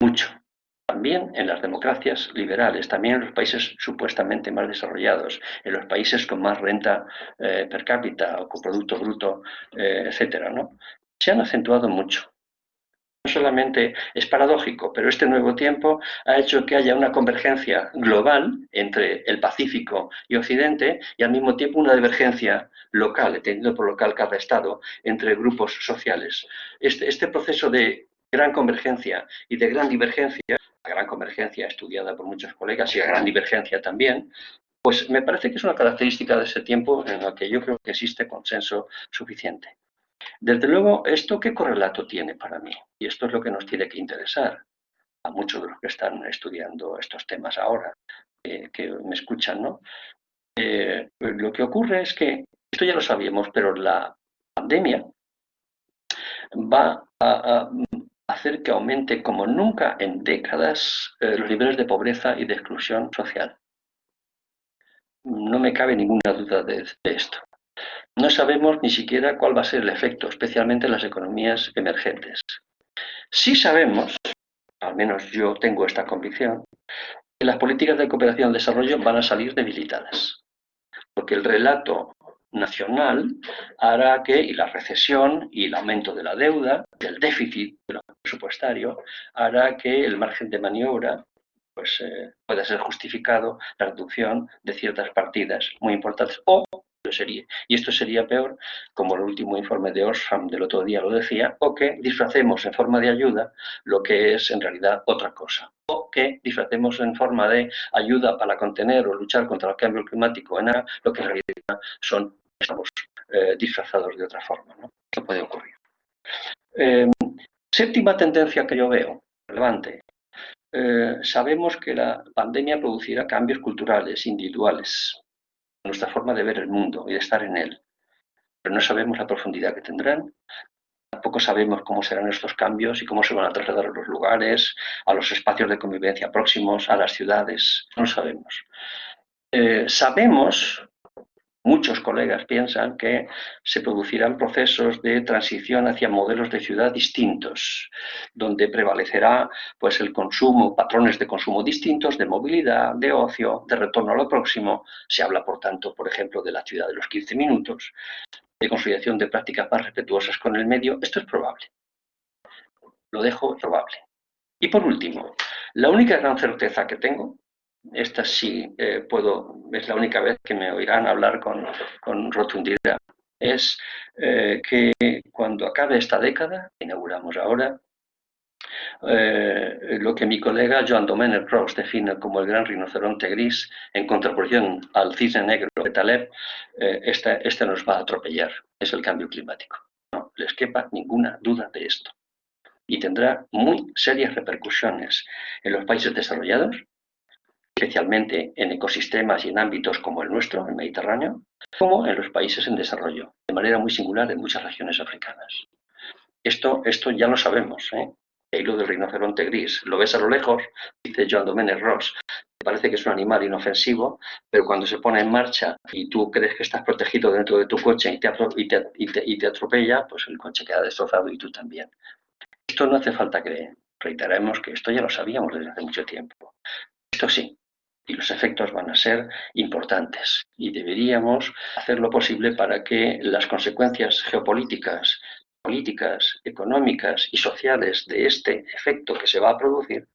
mucho. también en las democracias liberales, también en los países supuestamente más desarrollados, en los países con más renta per cápita o con Producto Bruto, etcétera, ¿no? Se han acentuado mucho. No solamente es paradójico, pero este nuevo tiempo ha hecho que haya una convergencia global entre el Pacífico y Occidente y al mismo tiempo una divergencia local, entendiendo por local cada estado, entre grupos sociales. Este proceso de gran convergencia y de gran divergencia, la gran convergencia estudiada por muchos colegas y la gran divergencia también, pues me parece que es una característica de ese tiempo en la que yo creo que existe consenso suficiente. Desde luego, ¿esto qué correlato tiene para mí? Y esto es lo que nos tiene que interesar a muchos de los que están estudiando estos temas ahora, que me escuchan, ¿no? Lo que ocurre es que, esto ya lo sabíamos, pero la pandemia va a hacer que aumente como nunca en décadas los niveles de pobreza y de exclusión social. No me cabe ninguna duda de esto. No sabemos ni siquiera cuál va a ser el efecto, especialmente en las economías emergentes. Sí sabemos, al menos yo tengo esta convicción, que las políticas de cooperación al desarrollo van a salir debilitadas, porque el relato nacional hará que, y la recesión y el aumento de la deuda, del déficit presupuestario, hará que el margen de maniobra pues, pueda ser justificado la reducción de ciertas partidas muy importantes, y esto sería peor, como el último informe de Oxfam del otro día lo decía, o que disfracemos en forma de ayuda lo que es en realidad otra cosa, o que disfracemos en forma de ayuda para contener o luchar contra el cambio climático en lo que en realidad estamos disfrazados de otra forma, ¿no? Esto puede ocurrir. Séptima tendencia que yo veo, relevante. Sabemos que la pandemia producirá cambios culturales, individuales, en nuestra forma de ver el mundo y de estar en él. Pero no sabemos la profundidad que tendrán, tampoco sabemos cómo serán estos cambios y cómo se van a trasladar a los lugares, a los espacios de convivencia próximos, a las ciudades, no lo sabemos. Sabemos, muchos colegas piensan que se producirán procesos de transición hacia modelos de ciudad distintos, donde prevalecerá pues, el consumo, patrones de consumo distintos, de movilidad, de ocio, de retorno a lo próximo. Se habla, por tanto, por ejemplo, de la ciudad de los 15 minutos, de consolidación de prácticas más respetuosas con el medio. Esto es probable. Lo dejo probable. Y por último, la única gran certeza que tengo, esta sí es la única vez que me oirán hablar con rotundidad, es que cuando acabe esta década, que inauguramos ahora, lo que mi colega Joan Domènech Ros define como el gran rinoceronte gris, en contraposición al cisne negro de Taleb, este nos va a atropellar, es el cambio climático. No les quepa ninguna duda de esto. Y tendrá muy serias repercusiones en los países desarrollados, especialmente en ecosistemas y en ámbitos como el nuestro, el Mediterráneo, como en los países en desarrollo, de manera muy singular en muchas regiones africanas. Esto ya lo sabemos, ¿eh? El hilo del rinoceronte gris. Lo ves a lo lejos, dice Joan Domènech Ros, te parece que es un animal inofensivo, pero cuando se pone en marcha y tú crees que estás protegido dentro de tu coche y te atropella, pues el coche queda destrozado y tú también. Esto no hace falta creer. Reiteraremos que esto ya lo sabíamos desde hace mucho tiempo. Esto sí, y los efectos van a ser importantes y deberíamos hacer lo posible para que las consecuencias geopolíticas, políticas, económicas y sociales de este efecto que se va a producir,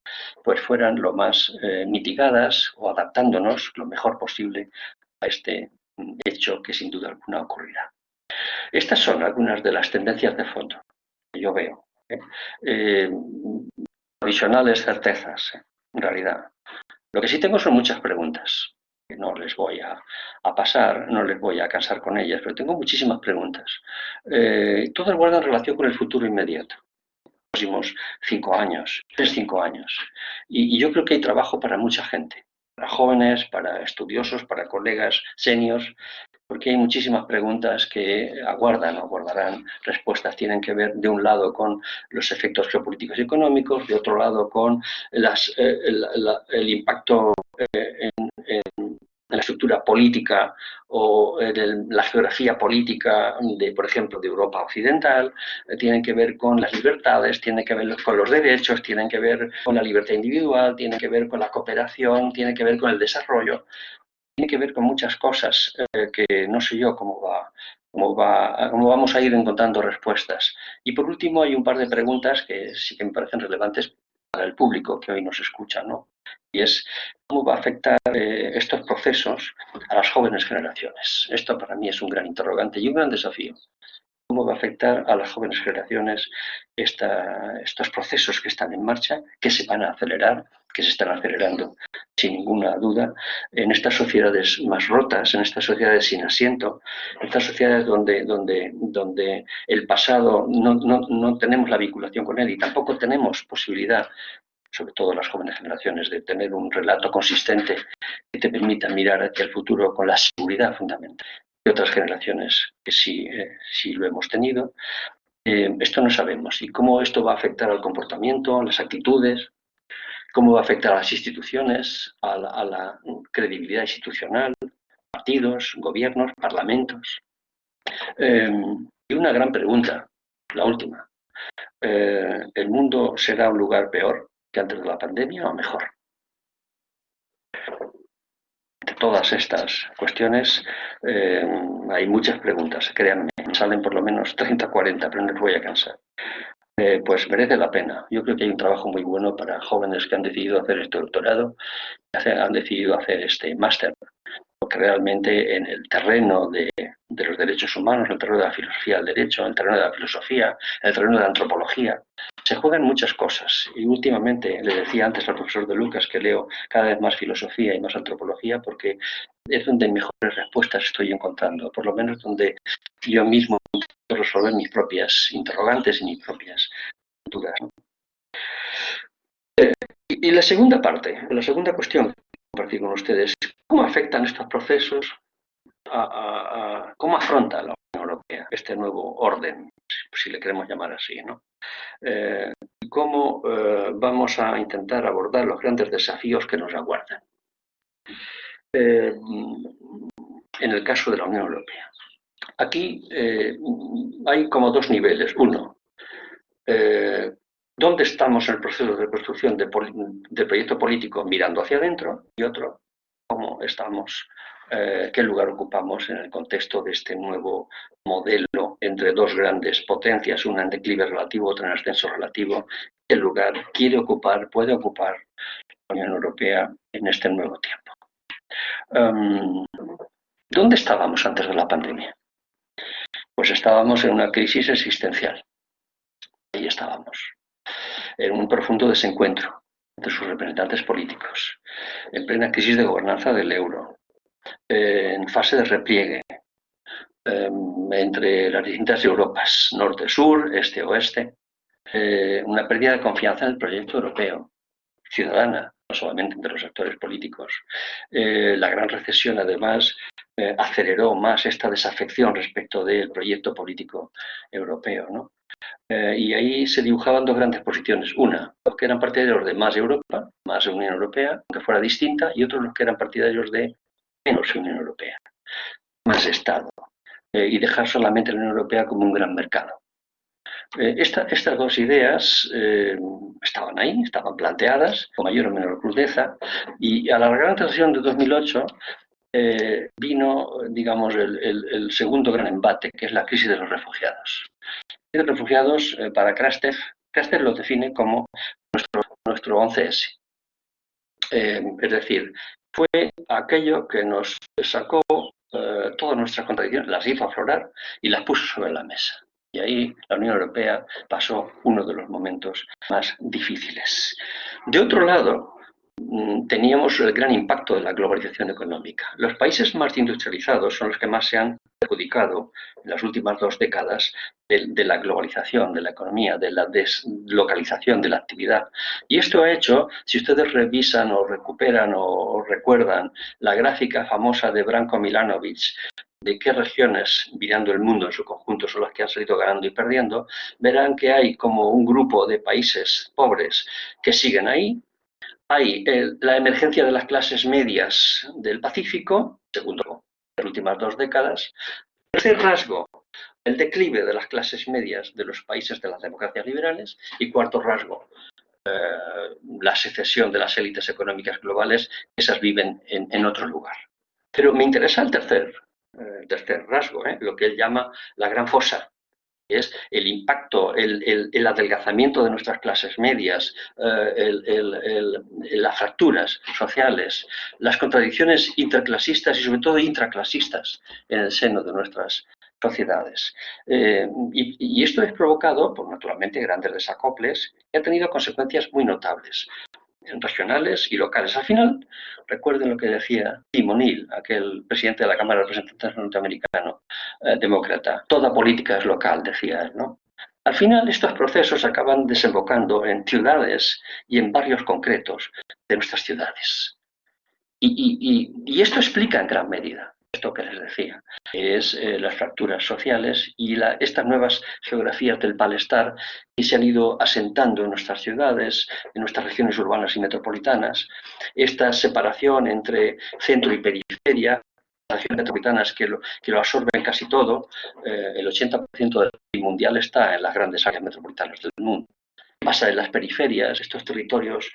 pues fueran lo más mitigadas o adaptándonos lo mejor posible a este hecho que sin duda alguna ocurrirá. Estas son algunas de las tendencias de fondo que yo veo. Provisionales certezas, en realidad. Lo que sí tengo son muchas preguntas, que no les voy a pasar, no les voy a cansar con ellas, pero tengo muchísimas preguntas. Todas guardan relación con el futuro inmediato, los próximos 5 años, 5 años. Y yo creo que hay trabajo para mucha gente, para jóvenes, para estudiosos, para colegas seniors, porque hay muchísimas preguntas que aguardarán respuestas. Tienen que ver, de un lado, con los efectos geopolíticos y económicos, de otro lado, con el impacto en la estructura política o la geografía política por ejemplo, de Europa Occidental, tienen que ver con las libertades, tienen que ver con los derechos, tienen que ver con la libertad individual, tienen que ver con la cooperación, tienen que ver con el desarrollo, tiene que ver con muchas cosas que no sé yo cómo vamos a ir encontrando respuestas. Y por último hay un par de preguntas que sí que me parecen relevantes para el público que hoy nos escucha, ¿no? Y es cómo va a afectar estos procesos a las jóvenes generaciones. Esto para mí es un gran interrogante y un gran desafío. ¿Cómo va a afectar a las jóvenes generaciones estos procesos que están en marcha, que se van a acelerar, que se están acelerando sin ninguna duda, en estas sociedades más rotas, en estas sociedades sin asiento, en estas sociedades donde el pasado no tenemos la vinculación con él y tampoco tenemos posibilidad, sobre todo las jóvenes generaciones, de tener un relato consistente que te permita mirar hacia el futuro con la seguridad fundamental de otras generaciones que sí lo hemos tenido. Esto no sabemos. Y cómo esto va a afectar al comportamiento, a las actitudes, cómo va a afectar a las instituciones, a la credibilidad institucional, partidos, gobiernos, parlamentos. Y una gran pregunta, la última. ¿El mundo será un lugar peor que antes de la pandemia o mejor? De todas estas cuestiones hay muchas preguntas, créanme, me salen por lo menos 30 o 40, pero no les voy a cansar. Pues merece la pena. Yo creo que hay un trabajo muy bueno para jóvenes que han decidido hacer este doctorado, han decidido hacer este máster, porque realmente en el terreno de los derechos humanos, en el terreno de la filosofía del derecho, en el terreno de la filosofía, en el terreno de la antropología, se juegan muchas cosas. Y últimamente, le decía antes al profesor de Lucas que leo cada vez más filosofía y más antropología porque es donde mejores respuestas estoy encontrando, por lo menos donde yo mismo puedo resolver mis propias interrogantes y mis propias dudas, ¿no? Y la segunda parte, la segunda cuestión que quiero compartir con ustedes, ¿cómo afectan estos procesos cómo afronta la Unión Europea este nuevo orden, si le queremos llamar así, ¿no? Y cómo vamos a intentar abordar los grandes desafíos que nos aguardan. En el caso de la Unión Europea. Aquí hay como dos niveles. Uno, ¿dónde estamos en el proceso de construcción del proyecto político mirando hacia adentro? Y otro, ¿cómo estamos? ¿Qué lugar ocupamos en el contexto de este nuevo modelo entre dos grandes potencias, una en declive relativo, otra en ascenso relativo? ¿Qué lugar puede ocupar la Unión Europea en este nuevo tiempo? ¿Dónde estábamos antes de la pandemia? Pues estábamos en una crisis existencial. Ahí estábamos, en un profundo desencuentro entre sus representantes políticos, en plena crisis de gobernanza del euro, en fase de repliegue entre las distintas Europas, norte-sur, este-oeste, una pérdida de confianza en el proyecto europeo, ciudadana, no solamente entre los actores políticos. La gran recesión, además, aceleró más esta desafección respecto del proyecto político europeo, ¿no? Y ahí se dibujaban dos grandes posiciones. Una, los que eran partidarios de más Europa, más Unión Europea, aunque fuera distinta, y otros los que eran partidarios de menos Unión Europea, más Estado, y dejar solamente la Unión Europea como un gran mercado. Estas dos ideas estaban ahí, estaban planteadas con mayor o menor crudeza, y a la gran transición de 2008 vino, digamos, el segundo gran embate, que es la crisis de los refugiados. La crisis de los refugiados, para Krastev lo define como nuestro 11S. Es decir, fue aquello que nos sacó todas nuestras contradicciones, las hizo aflorar y las puso sobre la mesa. Y ahí la Unión Europea pasó uno de los momentos más difíciles. De otro lado, teníamos el gran impacto de la globalización económica. Los países más industrializados son los que más se han perjudicado en las últimas 2 décadas de la globalización, de la economía, de la deslocalización de la actividad. Y esto ha hecho, si ustedes revisan o recuperan o recuerdan la gráfica famosa de Branko Milanovic, de qué regiones, mirando el mundo en su conjunto, son las que han salido ganando y perdiendo, verán que hay como un grupo de países pobres que siguen ahí. hay la emergencia de las clases medias del Pacífico, segundo, en las últimas 2 décadas. Tercer rasgo, el declive de las clases medias de los países de las democracias liberales. Y cuarto rasgo, la secesión de las élites económicas globales, esas viven en otro lugar. Pero me interesa el tercer rasgo, lo que él llama la gran fosa, que es el impacto, el adelgazamiento de nuestras clases medias, las fracturas sociales, las contradicciones interclasistas y sobre todo intraclasistas en el seno de nuestras sociedades. Y esto es provocado por, naturalmente, grandes desacoples que han tenido consecuencias muy notables, regionales y locales. Al final, recuerden lo que decía Tim O'Neill, aquel presidente de la Cámara de Representantes norteamericano, demócrata. Toda política es local, decía él, ¿no? Al final, estos procesos acaban desembocando en ciudades y en barrios concretos de nuestras ciudades. Y esto explica en gran medida esto que les decía, que es las fracturas sociales y estas nuevas geografías del malestar que se han ido asentando en nuestras ciudades, en nuestras regiones urbanas y metropolitanas, esta separación entre centro y periferia, las regiones metropolitanas que lo absorben casi todo, el 80% del PIB mundial está en las grandes áreas metropolitanas del mundo. Pasa en las periferias, estos territorios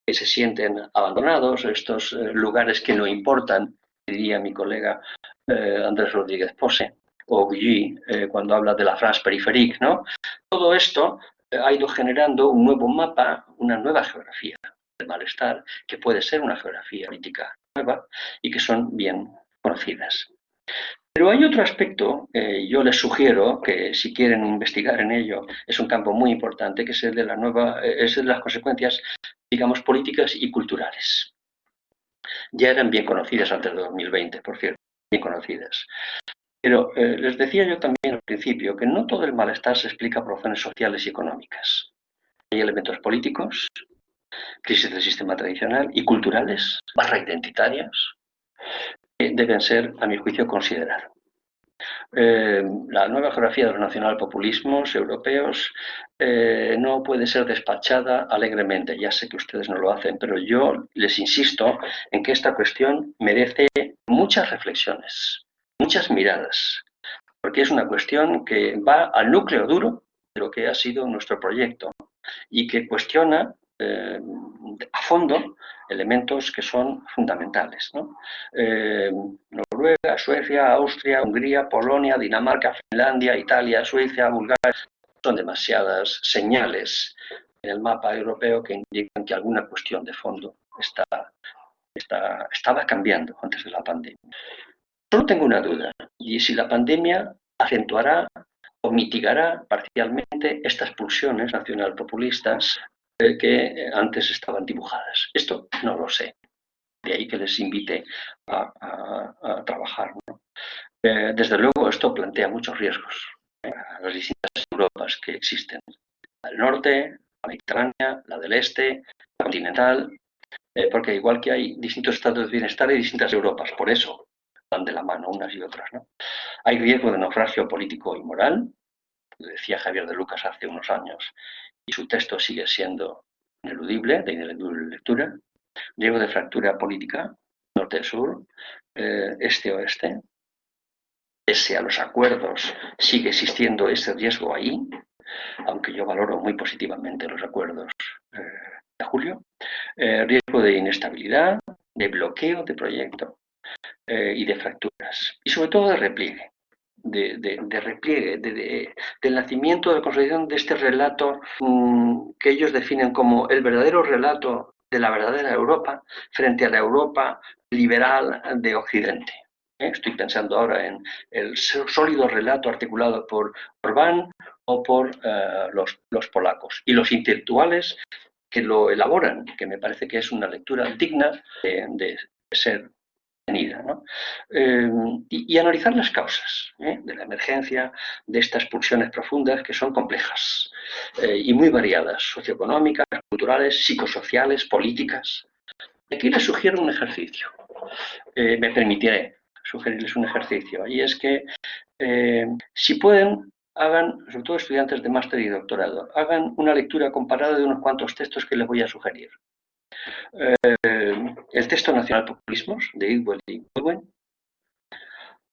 que se sienten abandonados, estos lugares que no importan, diría mi colega Andrés Rodríguez Pose, o Guilly, cuando habla de la France périphérique, ¿no? Todo esto ha ido generando un nuevo mapa, una nueva geografía del malestar, que puede ser una geografía política nueva y que son bien conocidas. Pero hay otro aspecto, yo les sugiero que si quieren investigar en ello, es un campo muy importante, que es el de las consecuencias, digamos, políticas y culturales. Ya eran bien conocidas antes de 2020, por cierto, bien conocidas. Pero les decía yo también al principio que no todo el malestar se explica por razones sociales y económicas. Hay elementos políticos, crisis del sistema tradicional y culturales, /identitarias, que deben ser, a mi juicio, considerados. La nueva geografía de los nacionalpopulismos europeos no puede ser despachada alegremente. Ya sé que ustedes no lo hacen, pero yo les insisto en que esta cuestión merece muchas reflexiones, muchas miradas, porque es una cuestión que va al núcleo duro de lo que ha sido nuestro proyecto y que cuestiona a fondo elementos que son fundamentales, ¿no? Noruega, Suecia, Austria, Hungría, Polonia, Dinamarca, Finlandia, Italia, Suecia, Bulgaria, son demasiadas señales en el mapa europeo que indican que alguna cuestión de fondo estaba cambiando antes de la pandemia. Solo tengo una duda, y si la pandemia acentuará o mitigará parcialmente estas pulsiones nacionalpopulistas que antes estaban dibujadas. Esto no lo sé. De ahí que les invite a trabajar, ¿no? Desde luego, esto plantea muchos riesgos a las distintas Europas que existen. La del norte, la mediterránea, la del este, la continental, porque igual que hay distintos estados de bienestar, hay distintas Europas. Por eso van de la mano unas y otras, ¿no? Hay riesgo de naufragio político y moral, lo decía Javier de Lucas hace unos años, y su texto sigue siendo ineludible, de ineludible lectura. Riesgo de fractura política, norte-sur, este-oeste. Pese a los acuerdos, sigue existiendo ese riesgo ahí, aunque yo valoro muy positivamente los acuerdos de julio. Riesgo de inestabilidad, de bloqueo de proyecto y de fracturas. Y sobre todo de repliegue. De repliegue, del nacimiento, de la consolidación de este relato que ellos definen como el verdadero relato de la verdadera Europa frente a la Europa liberal de Occidente. Estoy pensando ahora en el sólido relato articulado por Orbán o por los polacos y los intelectuales que lo elaboran, que me parece que es una lectura digna de ser tenida, ¿no? Y analizar las causas de la emergencia de estas pulsiones profundas que son complejas y muy variadas, socioeconómicas, culturales, psicosociales, políticas. Aquí les sugiero un ejercicio. Me permitiré sugerirles un ejercicio, y es que si pueden, hagan, sobre todo estudiantes de máster y doctorado, hagan una lectura comparada de unos cuantos textos que les voy a sugerir. El texto Nacional Populismos de Idwell y Goldwyn,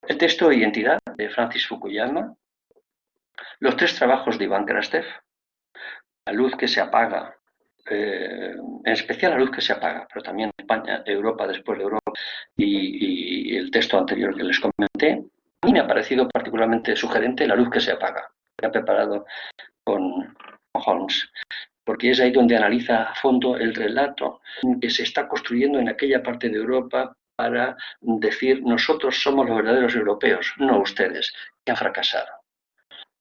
el texto Identidad de Francis Fukuyama, los 3 trabajos de Iván Krastev, La luz que se apaga, en especial La luz que se apaga, pero también España, Europa después de Europa y el texto anterior que les comenté. A mí me ha parecido particularmente sugerente La luz que se apaga, que ha preparado con Holmes, porque es ahí donde analiza a fondo el relato que se está construyendo en aquella parte de Europa para decir nosotros somos los verdaderos europeos, no ustedes, que han fracasado.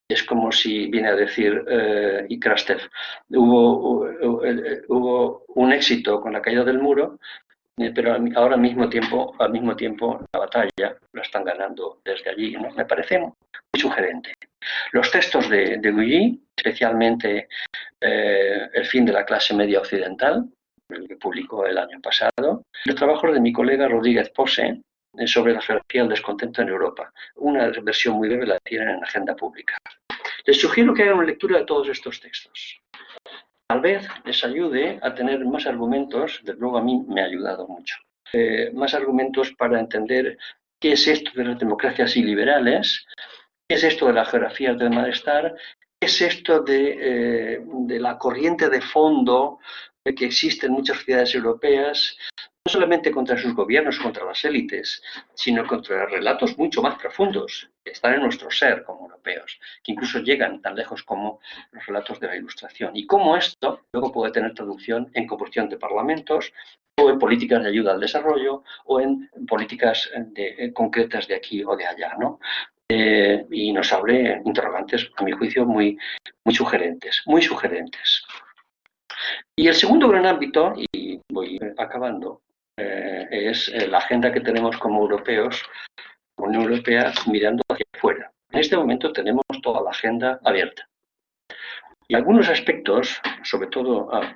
Es como si viene a decir y Krastev, hubo un éxito con la caída del muro, pero ahora al mismo tiempo la batalla la están ganando desde allí, ¿no? Me parece muy sugerente. Los textos de Guilly, especialmente El fin de la clase media occidental, el que publicó el año pasado, los trabajos de mi colega Rodríguez Pose sobre la geografía del descontento en Europa. Una versión muy breve la tienen en Agenda Pública. Les sugiero que hagan una lectura de todos estos textos. Tal vez les ayude a tener más argumentos, desde luego a mí me ha ayudado mucho, más argumentos para entender qué es esto de las democracias iliberales, qué es esto de las geografías del malestar, qué es esto de la corriente de fondo que existe en muchas sociedades europeas, no solamente contra sus gobiernos o contra las élites, sino contra relatos mucho más profundos que están en nuestro ser como europeos, que incluso llegan tan lejos como los relatos de la Ilustración. Y cómo esto luego puede tener traducción en composición de parlamentos, o en políticas de ayuda al desarrollo, o en políticas concretas de aquí o de allá, ¿no? Y nos abre interrogantes, a mi juicio, muy sugerentes, muy sugerentes. Y el segundo gran ámbito, y voy acabando, es la agenda que tenemos como europeos, como Unión Europea, mirando hacia afuera. En este momento tenemos toda la agenda abierta. Y algunos aspectos, sobre todo a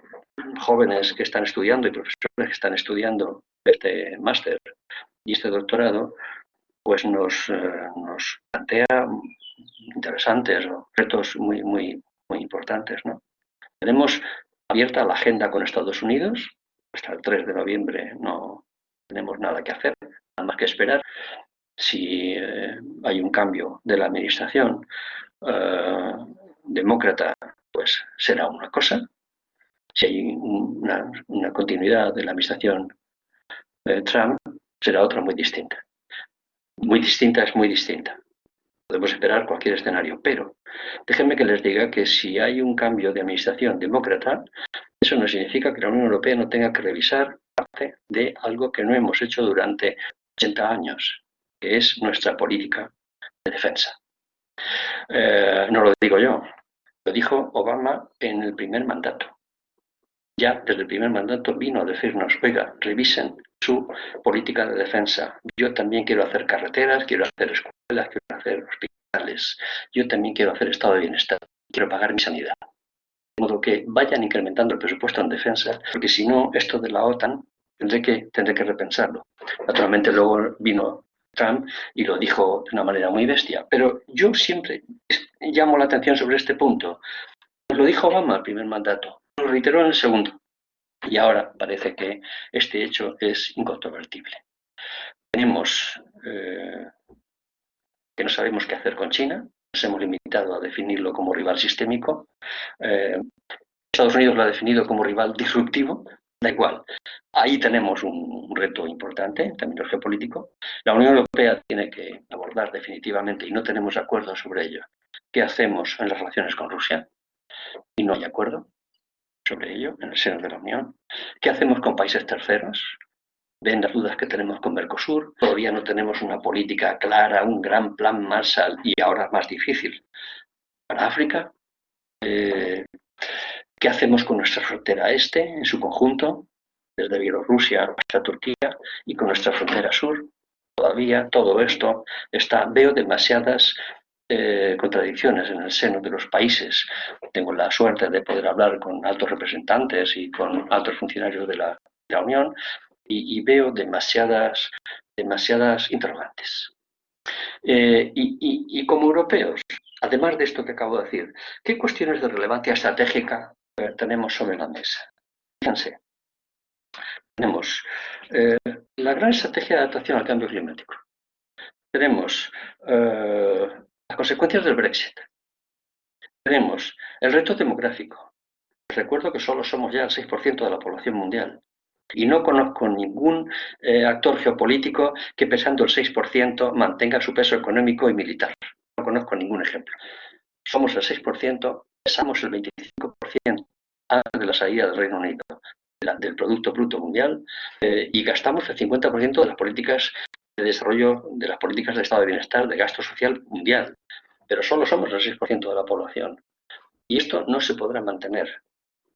jóvenes que están estudiando y profesores que están estudiando este máster y este doctorado, pues nos plantea interesantes o retos muy importantes, ¿no? Tenemos abierta la agenda con Estados Unidos. Hasta el 3 de noviembre no tenemos nada que hacer, nada más que esperar. Si hay un cambio de la administración demócrata, pues será una cosa. Si hay una continuidad de la administración Trump, será otra muy distinta. Muy distinta es muy distinta. Podemos esperar cualquier escenario, pero déjenme que les diga que si hay un cambio de administración demócrata, eso no significa que la Unión Europea no tenga que revisar parte de algo que no hemos hecho durante 80 años, que es nuestra política de defensa. No lo digo yo, lo dijo Obama en el primer mandato. Ya desde el primer mandato vino a decirnos, oiga, revisen su política de defensa. Yo también quiero hacer carreteras, quiero hacer escuelas, quiero hacer hospitales. Yo también quiero hacer estado de bienestar, quiero pagar mi sanidad. De modo que vayan incrementando el presupuesto en defensa, porque si no, esto de la OTAN tendré que repensarlo. Naturalmente luego vino Trump y lo dijo de una manera muy bestia, pero yo siempre llamo la atención sobre este punto. Lo dijo Obama el primer mandato, lo reiteró en el segundo, y ahora parece que este hecho es incontrovertible. Tenemos que no sabemos qué hacer con China, nos hemos limitado a definirlo como rival sistémico. Estados Unidos lo ha definido como rival disruptivo, da igual. Ahí tenemos un reto importante en términos geopolíticos. La Unión Europea tiene que abordar definitivamente, y no tenemos acuerdo sobre ello, qué hacemos en las relaciones con Rusia, y no hay acuerdo sobre ello en el seno de la Unión. ¿Qué hacemos con países terceros? Ven las dudas que tenemos con Mercosur. Todavía no tenemos una política clara, un gran plan Marshall, y ahora más difícil para África. ¿Qué hacemos con nuestra frontera este en su conjunto, desde Bielorrusia hasta Turquía, y con nuestra frontera sur? Todavía todo esto veo demasiadas contradicciones en el seno de los países. Tengo la suerte de poder hablar con altos representantes y con altos funcionarios de la Unión y veo demasiadas interrogantes. Y como europeos, además de esto que acabo de decir, ¿qué cuestiones de relevancia estratégica tenemos sobre la mesa? Fíjense, Tenemos la gran estrategia de adaptación al cambio climático. Tenemos las consecuencias del Brexit. Tenemos el reto demográfico. Recuerdo que solo somos ya el 6% de la población mundial. Y no conozco ningún actor geopolítico que pesando el 6% mantenga su peso económico y militar. No conozco ningún ejemplo. Somos el 6%, pesamos el 25% antes de la salida del Reino Unido del Producto Bruto Mundial y gastamos el 50% de las políticas de desarrollo, de las políticas de estado de bienestar, de gasto social mundial. Pero solo somos el 6% de la población. Y esto no se podrá mantener.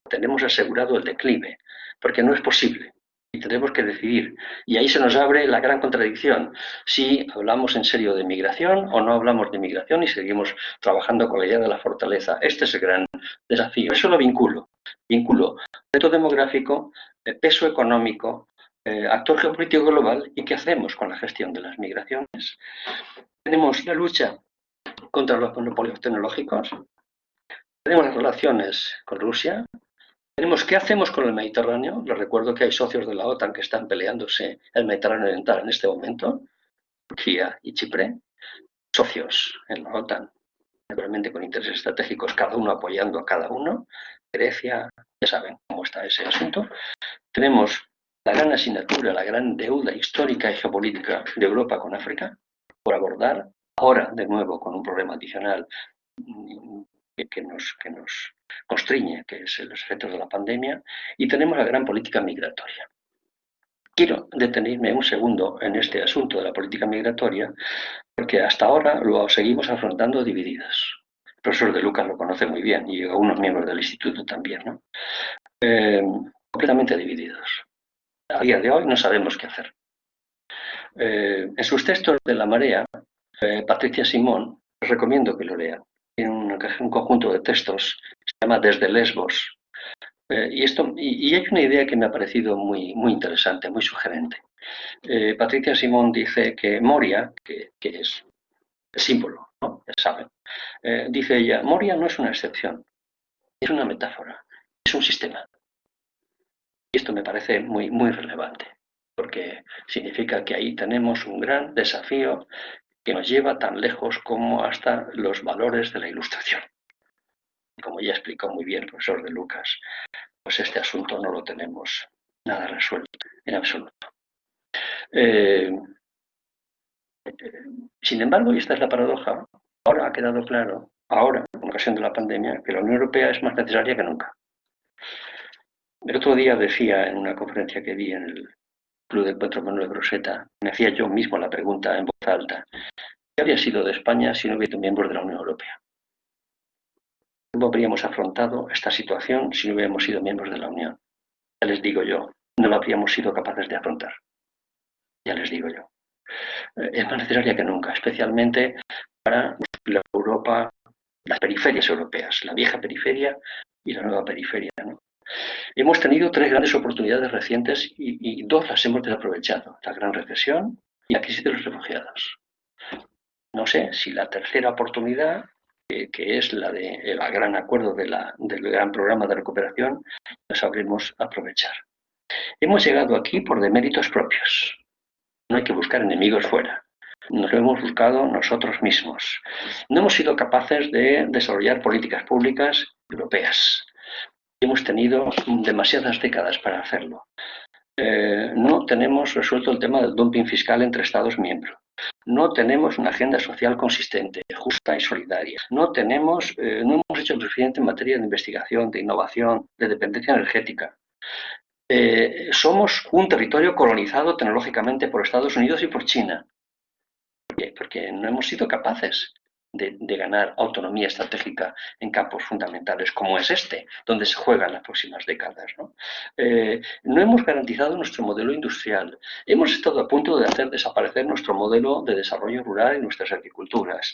Tenemos asegurado el declive, porque no es posible. Y tenemos que decidir. Y ahí se nos abre la gran contradicción. Si hablamos en serio de migración o no hablamos de migración y seguimos trabajando con la idea de la fortaleza. Este es el gran desafío. Eso lo vinculo. Vinculo reto demográfico, peso económico, actor geopolítico global y qué hacemos con la gestión de las migraciones. Tenemos la lucha contra los monopolios tecnológicos. Tenemos las relaciones con Rusia. Tenemos qué hacemos con el Mediterráneo. Les recuerdo que hay socios de la OTAN que están peleándose el Mediterráneo Oriental en este momento, Turquía y Chipre, socios en la OTAN, naturalmente con intereses estratégicos, cada uno apoyando a cada uno. Grecia, ya saben cómo está ese asunto. Tenemos la gran asignatura, la gran deuda histórica y geopolítica de Europa con África, por abordar, ahora de nuevo con un problema adicional que nos constriñe, que es los efectos de la pandemia, y tenemos la gran política migratoria. Quiero detenerme un segundo en este asunto de la política migratoria, porque hasta ahora lo seguimos afrontando divididos. El profesor De Lucas lo conoce muy bien, y algunos miembros del instituto también, ¿no? Completamente divididos. A día de hoy no sabemos qué hacer. En sus textos de La Marea, Patricia Simón, les recomiendo que lo lean. Tiene un conjunto de textos, se llama Desde Lesbos. Y hay una idea que me ha parecido muy, muy interesante, muy sugerente. Patricia Simón dice que Moria, que es el símbolo, ¿no? Ya saben, dice ella, Moria no es una excepción, es una metáfora, es un sistema. Y esto me parece muy, muy relevante, porque significa que ahí tenemos un gran desafío que nos lleva tan lejos como hasta los valores de la Ilustración. Como ya explicó muy bien el profesor De Lucas, pues este asunto no lo tenemos nada resuelto, en absoluto. Sin embargo, y esta es la paradoja, ahora ha quedado claro, ahora, en ocasión de la pandemia, que la Unión Europea es más necesaria que nunca. El otro día decía en una conferencia que di en el Club de Encuentro Manuel Groseta, me hacía yo mismo la pregunta en voz alta, ¿qué habría sido de España si no hubiera sido miembros de la Unión Europea? ¿Cómo habríamos afrontado esta situación si no hubiéramos sido miembros de la Unión? Ya les digo yo, no lo habríamos sido capaces de afrontar. Ya les digo yo. Es más necesaria que nunca, especialmente para la Europa, las periferias europeas, la vieja periferia y la nueva periferia, ¿no? Hemos tenido tres grandes oportunidades recientes y dos las hemos desaprovechado, la gran recesión y la crisis de los refugiados. No sé si la tercera oportunidad, que es la del gran acuerdo del gran programa de recuperación, la sabremos aprovechar. Hemos llegado aquí por deméritos propios. No hay que buscar enemigos fuera. Nos lo hemos buscado nosotros mismos. No hemos sido capaces de desarrollar políticas públicas europeas. Hemos tenido demasiadas décadas para hacerlo. No tenemos resuelto el tema del dumping fiscal entre Estados miembros. No tenemos una agenda social consistente, justa y solidaria. No hemos hecho lo suficiente en materia de investigación, de innovación, de dependencia energética. Somos un territorio colonizado tecnológicamente por Estados Unidos y por China. ¿Por qué? Porque no hemos sido capaces de ganar autonomía estratégica en campos fundamentales como es este, donde se juegan las próximas décadas, ¿no? No hemos garantizado nuestro modelo industrial. Hemos estado a punto de hacer desaparecer nuestro modelo de desarrollo rural y nuestras agriculturas.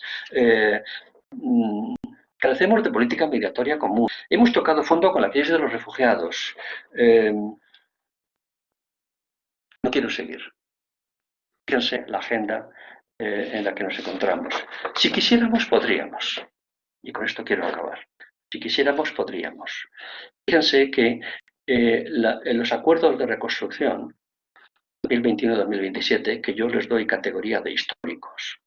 Carecemos de política migratoria común. Hemos tocado fondo con la crisis de los refugiados. No quiero seguir. Fíjense la agenda en la que nos encontramos. Si quisiéramos, podríamos. Y con esto quiero acabar. Si quisiéramos, podríamos. Fíjense que en los acuerdos de reconstrucción 2021-2027, que yo les doy categoría de históricos,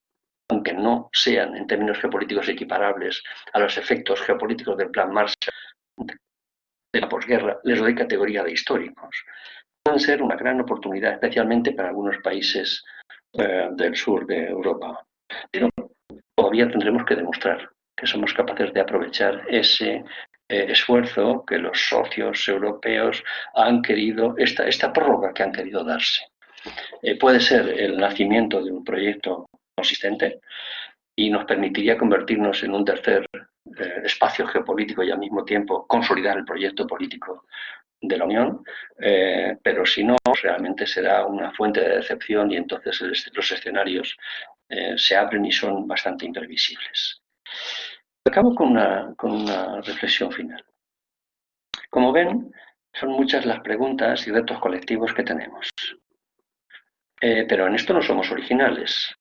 aunque no sean en términos geopolíticos equiparables a los efectos geopolíticos del Plan Marshall de la posguerra, les doy categoría de históricos. Pueden ser una gran oportunidad, especialmente para algunos países del sur de Europa. Pero todavía tendremos que demostrar que somos capaces de aprovechar ese esfuerzo que los socios europeos han querido, esta prórroga que han querido darse. Puede ser el nacimiento de un proyecto consistente y nos permitiría convertirnos en un tercer espacio geopolítico y al mismo tiempo consolidar el proyecto político de la Unión, pero si no, realmente será una fuente de decepción y entonces los escenarios se abren y son bastante imprevisibles. Acabo con una reflexión final. Como ven, son muchas las preguntas y retos colectivos que tenemos. Pero en esto no somos originales.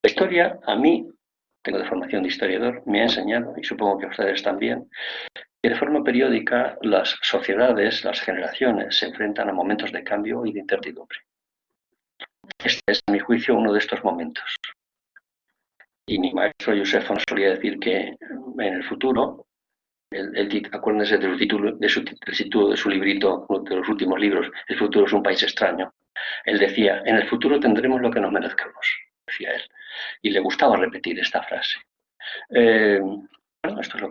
La historia, a mí, tengo de formación de historiador, me ha enseñado, y supongo que a ustedes también, que de forma periódica las sociedades, las generaciones, se enfrentan a momentos de cambio y de incertidumbre. Este es, a mi juicio, uno de estos momentos. Y mi maestro Joseph solía decir que en el futuro, acuérdense del título de su librito, uno de los últimos libros, El futuro es un país extraño. Él decía, en el futuro tendremos lo que nos merezcamos, decía él. Y le gustaba repetir esta frase. Bueno, esto es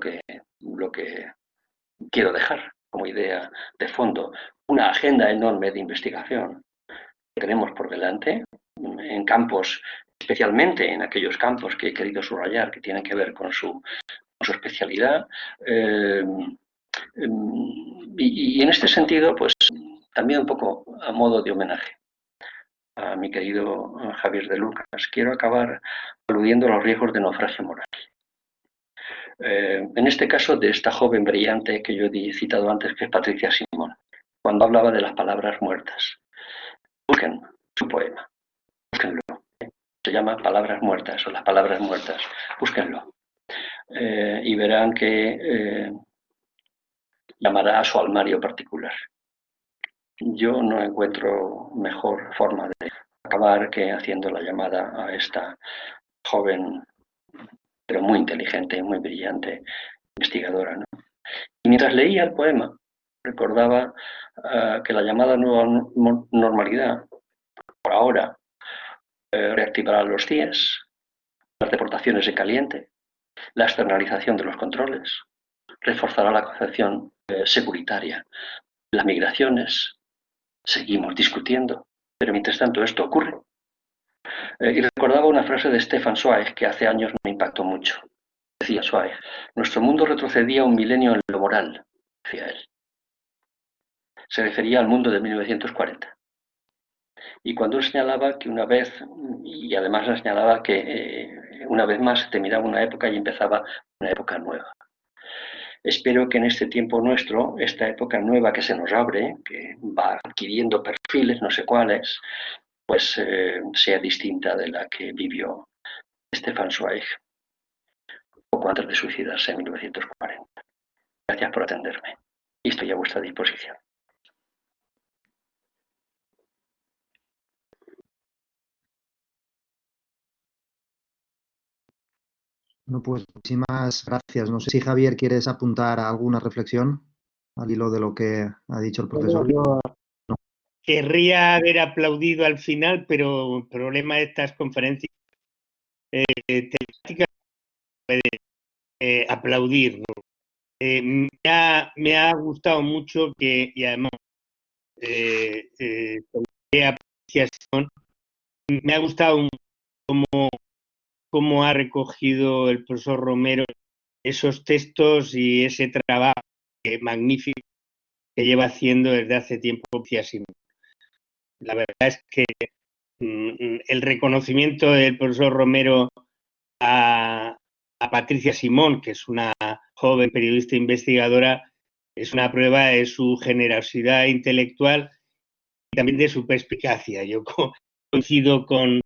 lo que quiero dejar como idea de fondo. Una agenda enorme de investigación que tenemos por delante en campos, especialmente en aquellos campos que he querido subrayar, que tienen que ver con su especialidad. Y en este sentido, pues también un poco a modo de homenaje a mi querido Javier de Lucas, quiero acabar aludiendo a los riesgos de naufragio moral. En este caso, de esta joven brillante que yo he citado antes, que es Patricia Simón, cuando hablaba de las palabras muertas. Busquen su poema, búsquenlo. Se llama Palabras muertas o Las palabras muertas. Búsquenlo. Y verán que llamará a su almario particular. Yo no encuentro mejor forma de acabar que haciendo la llamada a esta joven, pero muy inteligente, muy brillante investigadora, ¿no? Y mientras leía el poema, recordaba que la llamada nueva normalidad, por ahora, reactivará los CIES, las deportaciones de caliente, la externalización de los controles, reforzará la concepción securitaria, las migraciones, seguimos discutiendo, pero mientras tanto esto ocurre. Y recordaba una frase de Stefan Zweig que hace años me impactó mucho. Decía Zweig, nuestro mundo retrocedía un milenio en lo moral, decía él. Se refería al mundo de 1940. Y cuando él señalaba que una vez, y además señalaba que una vez más terminaba una época y empezaba una época nueva. Espero que en este tiempo nuestro, esta época nueva que se nos abre, que va adquiriendo perfiles, no sé cuáles, pues sea distinta de la que vivió Stefan Zweig poco antes de suicidarse en 1940. Gracias por atenderme y estoy a vuestra disposición. No, pues muchísimas gracias. No sé si Javier quieres apuntar a alguna reflexión al hilo de lo que ha dicho el profesor. Yo querría haber aplaudido al final, pero el problema de estas conferencias temáticas puede aplaudir, ¿no? Me ha gustado mucho que, y además, me ha gustado cómo ha recogido el profesor Romero esos textos y ese trabajo magnífico que lleva haciendo desde hace tiempo. La verdad es que el reconocimiento del profesor Romero a Patricia Simón, que es una joven periodista investigadora, es una prueba de su generosidad intelectual y también de su perspicacia. Yo coincido con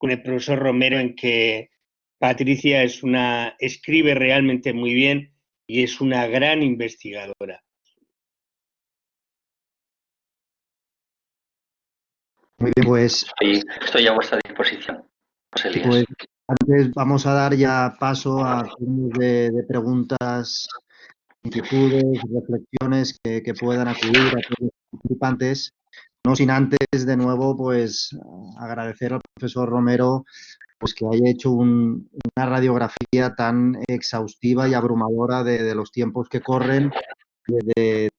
el profesor Romero en que Patricia escribe realmente muy bien y es una gran investigadora. Muy bien, pues, Estoy a vuestra disposición, José Elías. pues antes vamos a dar ya paso a turnos de preguntas, inquietudes, reflexiones que puedan acudir a todos los participantes. No sin antes, de nuevo, pues agradecer al profesor Romero pues que haya hecho una radiografía tan exhaustiva y abrumadora de los tiempos que corren desde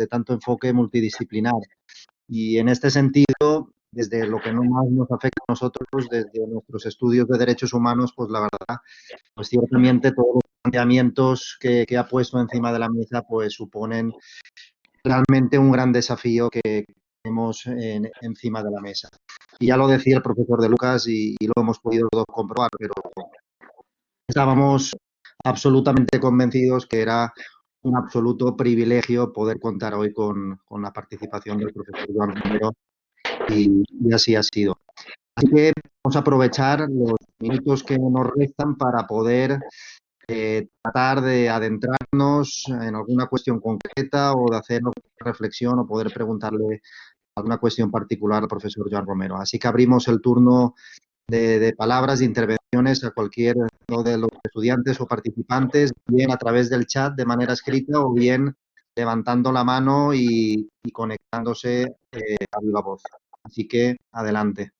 tanto enfoque multidisciplinar. Y en este sentido, desde lo que no más nos afecta a nosotros, desde nuestros estudios de derechos humanos, pues la verdad, pues ciertamente todos los planteamientos que ha puesto encima de la mesa, pues suponen realmente un gran desafío que tenemos encima de la mesa. Y ya lo decía el profesor De Lucas y lo hemos podido comprobar, pero estábamos absolutamente convencidos que era un absoluto privilegio poder contar hoy con la participación del profesor Joan Romero y así ha sido. Así que vamos a aprovechar los minutos que nos restan para poder tratar de adentrarnos en alguna cuestión concreta o de hacer alguna reflexión o poder preguntarle alguna cuestión particular al profesor Joan Romero. Así que abrimos el turno de palabras, de intervenciones a cualquier de los estudiantes o participantes, bien a través del chat de manera escrita o bien levantando la mano y conectándose a viva voz. Así que adelante.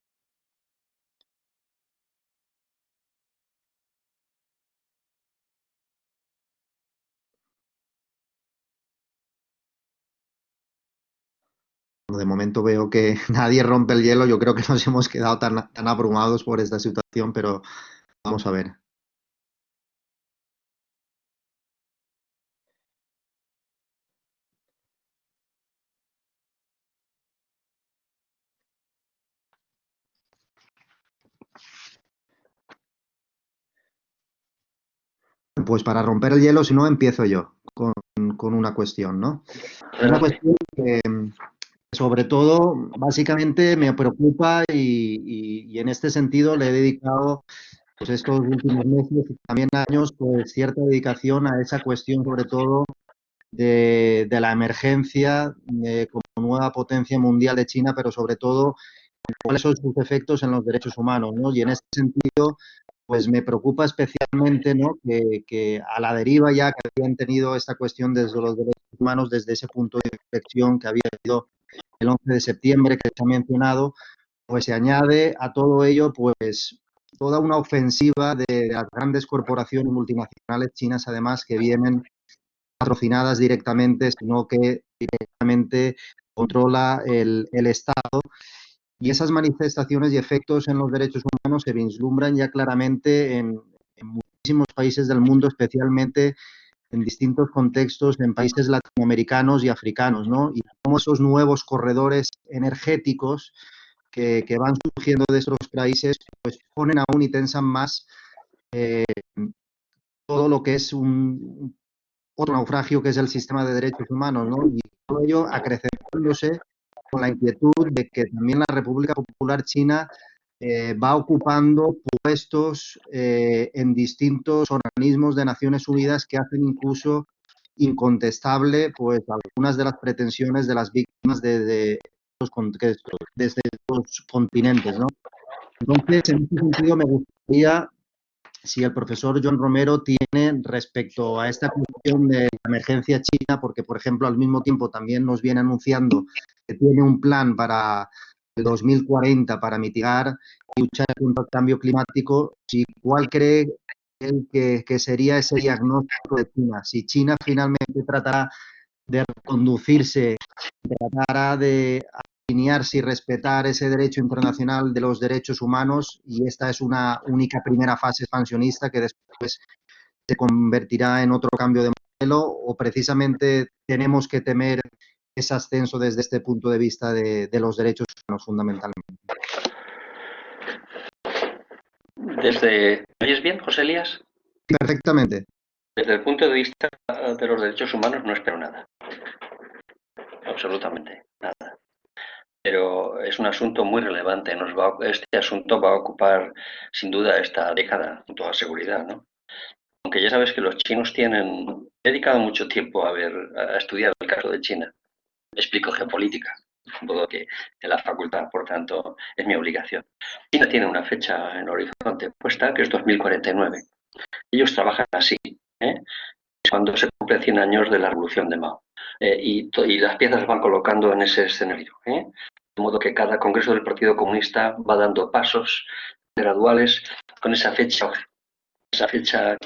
De momento veo que nadie rompe el hielo. Yo creo que nos hemos quedado tan abrumados por esta situación, pero vamos a ver. Pues para romper el hielo, si no, empiezo yo con una cuestión, ¿no? Una cuestión que sobre todo, básicamente me preocupa y en este sentido le he dedicado pues, estos últimos meses y también años pues, cierta dedicación a esa cuestión, sobre todo de la emergencia como nueva potencia mundial de China, pero sobre todo cuáles son sus efectos en los derechos humanos, ¿no? Y en este sentido, pues me preocupa especialmente, ¿no? que a la deriva ya que habían tenido esta cuestión desde los derechos humanos, desde ese punto de inflexión que había sido el 11 de septiembre que se ha mencionado, pues se añade a todo ello, pues toda una ofensiva de las grandes corporaciones multinacionales chinas, además, que vienen patrocinadas directamente, sino que directamente controla el Estado. Y esas manifestaciones y efectos en los derechos humanos se vislumbran ya claramente en muchísimos países del mundo, especialmente en distintos contextos en países latinoamericanos y africanos, ¿no? Y cómo esos nuevos corredores energéticos que van surgiendo de estos países, pues ponen aún y tensan más todo lo que es otro naufragio que es el sistema de derechos humanos, ¿no? Y todo ello acrecentándose con la inquietud de que también la República Popular China va ocupando puestos en distintos organismos de Naciones Unidas que hacen incluso incontestable pues algunas de las pretensiones de las víctimas de estos continentes, ¿no? Entonces, en ese sentido, me gustaría si el profesor John Romero tiene respecto a esta cuestión de la emergencia china, porque, por ejemplo, al mismo tiempo también nos viene anunciando que tiene un plan para el 2040 para mitigar y luchar contra el cambio climático, si cuál cree él que sería ese diagnóstico de China, si China finalmente tratará de reconducirse, tratará de alinearse y respetar ese derecho internacional de los derechos humanos y esta es una única primera fase expansionista que después se convertirá en otro cambio de modelo o precisamente tenemos que temer ese ascenso desde este punto de vista de los derechos humanos fundamentalmente. ¿Me oyes bien, José Elías? Perfectamente. Desde el punto de vista de los derechos humanos no espero nada. Absolutamente nada. Pero es un asunto muy relevante. Este asunto va a ocupar sin duda esta década, con toda seguridad, ¿no? Aunque ya sabes que los chinos he dedicado mucho tiempo a estudiar el caso de China. Explico geopolítica. de modo que en la facultad, por tanto, es mi obligación. China tiene una fecha en el horizonte puesta, que es 2049. Ellos trabajan así, ¿eh? Es cuando se cumplen 100 años de la revolución de Mao. Y las piezas van colocando en ese escenario, ¿eh? De modo que cada congreso del Partido Comunista va dando pasos graduales con esa fecha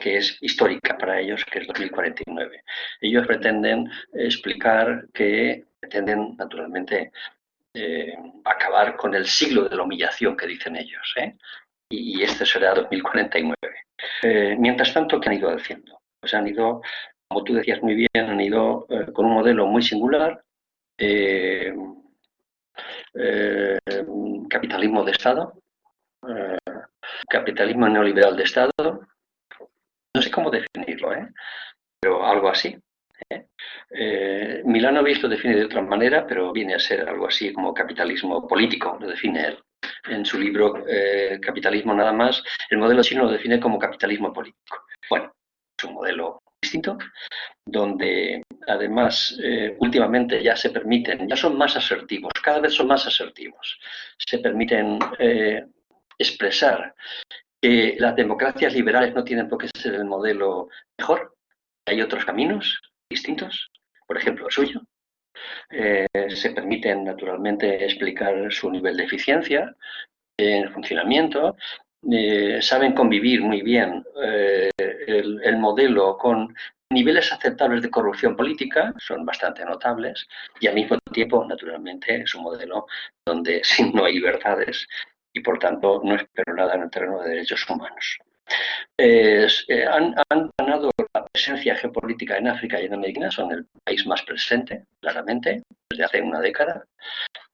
que es histórica para ellos, que es 2049. Ellos pretenden pretenden naturalmente acabar con el siglo de la humillación que dicen ellos, ¿eh? Y este será 2049. Mientras tanto, ¿qué han ido haciendo? Pues han ido, como tú decías muy bien, han ido con un modelo muy singular, eh, capitalismo de Estado, eh, capitalismo neoliberal de Estado, no sé cómo definirlo, pero algo así. Milanovic lo define de otra manera, pero viene a ser algo así como capitalismo político, lo define él. En su libro Capitalismo nada más, el modelo chino lo define como capitalismo político. Bueno, es un modelo distinto, donde además últimamente ya se permiten, ya son más asertivos, cada vez son más asertivos, se permiten expresar que las democracias liberales no tienen por qué ser el modelo mejor, hay otros caminos distintos, por ejemplo el suyo. Se permiten naturalmente explicar su nivel de eficiencia en funcionamiento, saben convivir muy bien el modelo con niveles aceptables de corrupción política, son bastante notables, y al mismo tiempo, naturalmente, es un modelo donde no hay libertades y, por tanto, no espero nada en el terreno de derechos humanos. Han ganado la presencia geopolítica en África y en América Latina, son el país más presente, claramente, desde hace una década.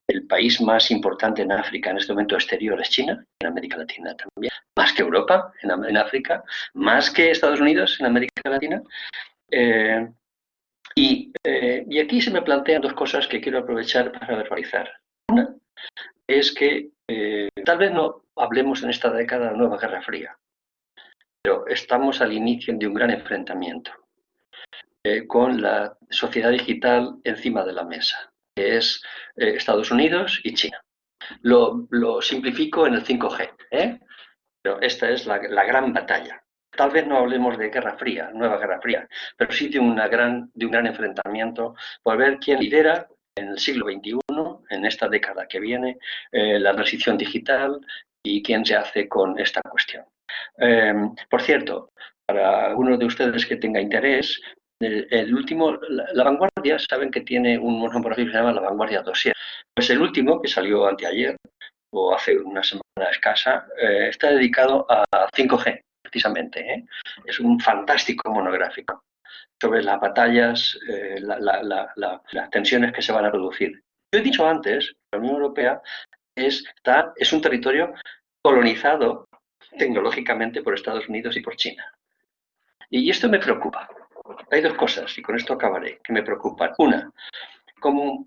El país más importante en África en este momento exterior es China, en América Latina también, más que Europa en África, más que Estados Unidos en América Latina. Y aquí se me plantean dos cosas que quiero aprovechar para verbalizar. Una es que tal vez no hablemos en esta década de la nueva Guerra Fría, pero estamos al inicio de un gran enfrentamiento con la sociedad digital encima de la mesa, que es Estados Unidos y China. Lo simplifico en el 5G, pero esta es la gran batalla. Tal vez no hablemos de Guerra Fría, nueva Guerra Fría, pero sí de un gran enfrentamiento por ver quién lidera en el siglo XXI, en esta década que viene, la transición digital y quién se hace con esta cuestión. Por cierto, para alguno de ustedes que tenga interés, el último, La Vanguardia, saben que tiene un monográfico que se llama La Vanguardia Dossier. Pues el último, que salió anteayer, o hace una semana escasa, está dedicado a 5G, precisamente. Es un fantástico monográfico sobre las batallas, las tensiones que se van a producir. Yo he dicho antes, la Unión Europea es un territorio colonizado tecnológicamente por Estados Unidos y por China. Y esto me preocupa. Hay dos cosas, y con esto acabaré, que me preocupan. Una, como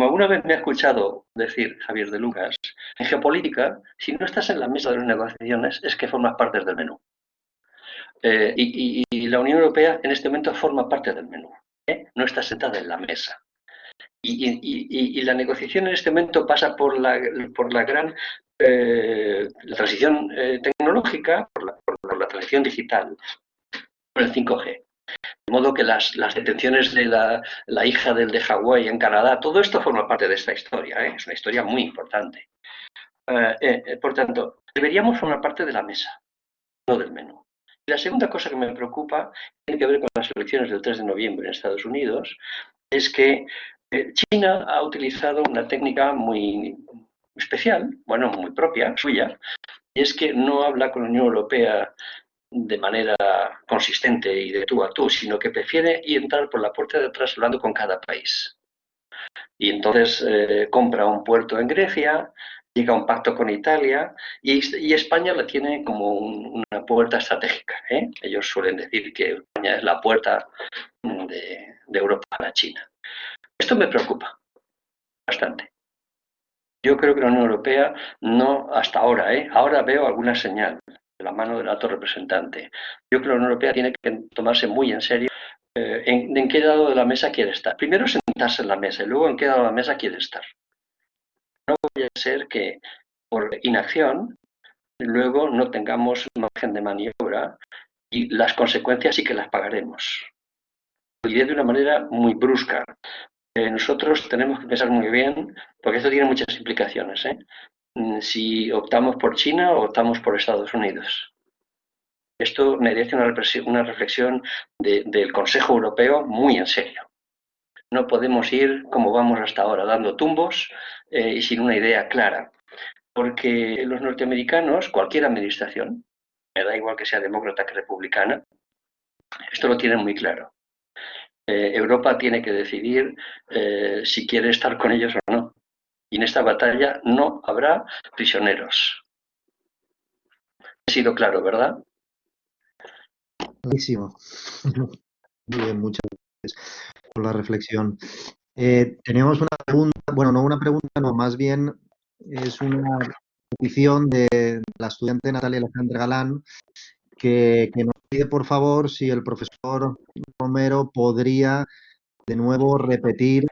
alguna vez me ha escuchado decir Javier de Lucas, en geopolítica, si no estás en la mesa de las negociaciones, es que formas parte del menú. Y la Unión Europea en este momento forma parte del menú. No está sentada en la mesa. Y la negociación en este momento pasa por la gran la transición tecnológica, por la transición digital, por el 5G. De modo que las detenciones de la hija del de Hawái en Canadá, todo esto forma parte de esta historia, es una historia muy importante. Por tanto, deberíamos formar parte de la mesa, no del menú. Y la segunda cosa que me preocupa tiene que ver con las elecciones del 3 de noviembre en Estados Unidos, es que China ha utilizado una técnica muy especial, bueno, muy propia, suya, y es que no habla con la Unión Europea de manera consistente y de tú a tú, sino que prefiere entrar por la puerta de atrás hablando con cada país. Y entonces compra un puerto en Grecia, llega a un pacto con Italia y España la tiene como una puerta estratégica. Ellos suelen decir que España es la puerta de Europa a la China. Esto me preocupa bastante. Yo creo que la Unión Europea no, hasta ahora, ahora veo alguna señal de la mano del alto representante. Yo creo que la Unión Europea tiene que tomarse muy en serio en qué lado de la mesa quiere estar. Primero sentarse en la mesa y luego en qué lado de la mesa quiere estar. No vaya a ser que por inacción luego no tengamos margen de maniobra y las consecuencias sí que las pagaremos. Lo diré de una manera muy brusca. Nosotros tenemos que pensar muy bien, porque esto tiene muchas implicaciones, si optamos por China o optamos por Estados Unidos. Esto merece una reflexión del Consejo Europeo muy en serio. No podemos ir como vamos hasta ahora, dando tumbos y sin una idea clara. Porque los norteamericanos, cualquier administración, me da igual que sea demócrata que republicana, esto lo tienen muy claro. Europa tiene que decidir si quiere estar con ellos o no. Y en esta batalla no habrá prisioneros. Ha sido claro, ¿verdad? Clarísimo. Muy bien, muchas gracias por la reflexión. Tenemos una pregunta, bueno, no una pregunta, no, más bien es una petición de la estudiante Natalia Alejandra Galán, que nos pide por favor si el profesor Romero podría de nuevo repetir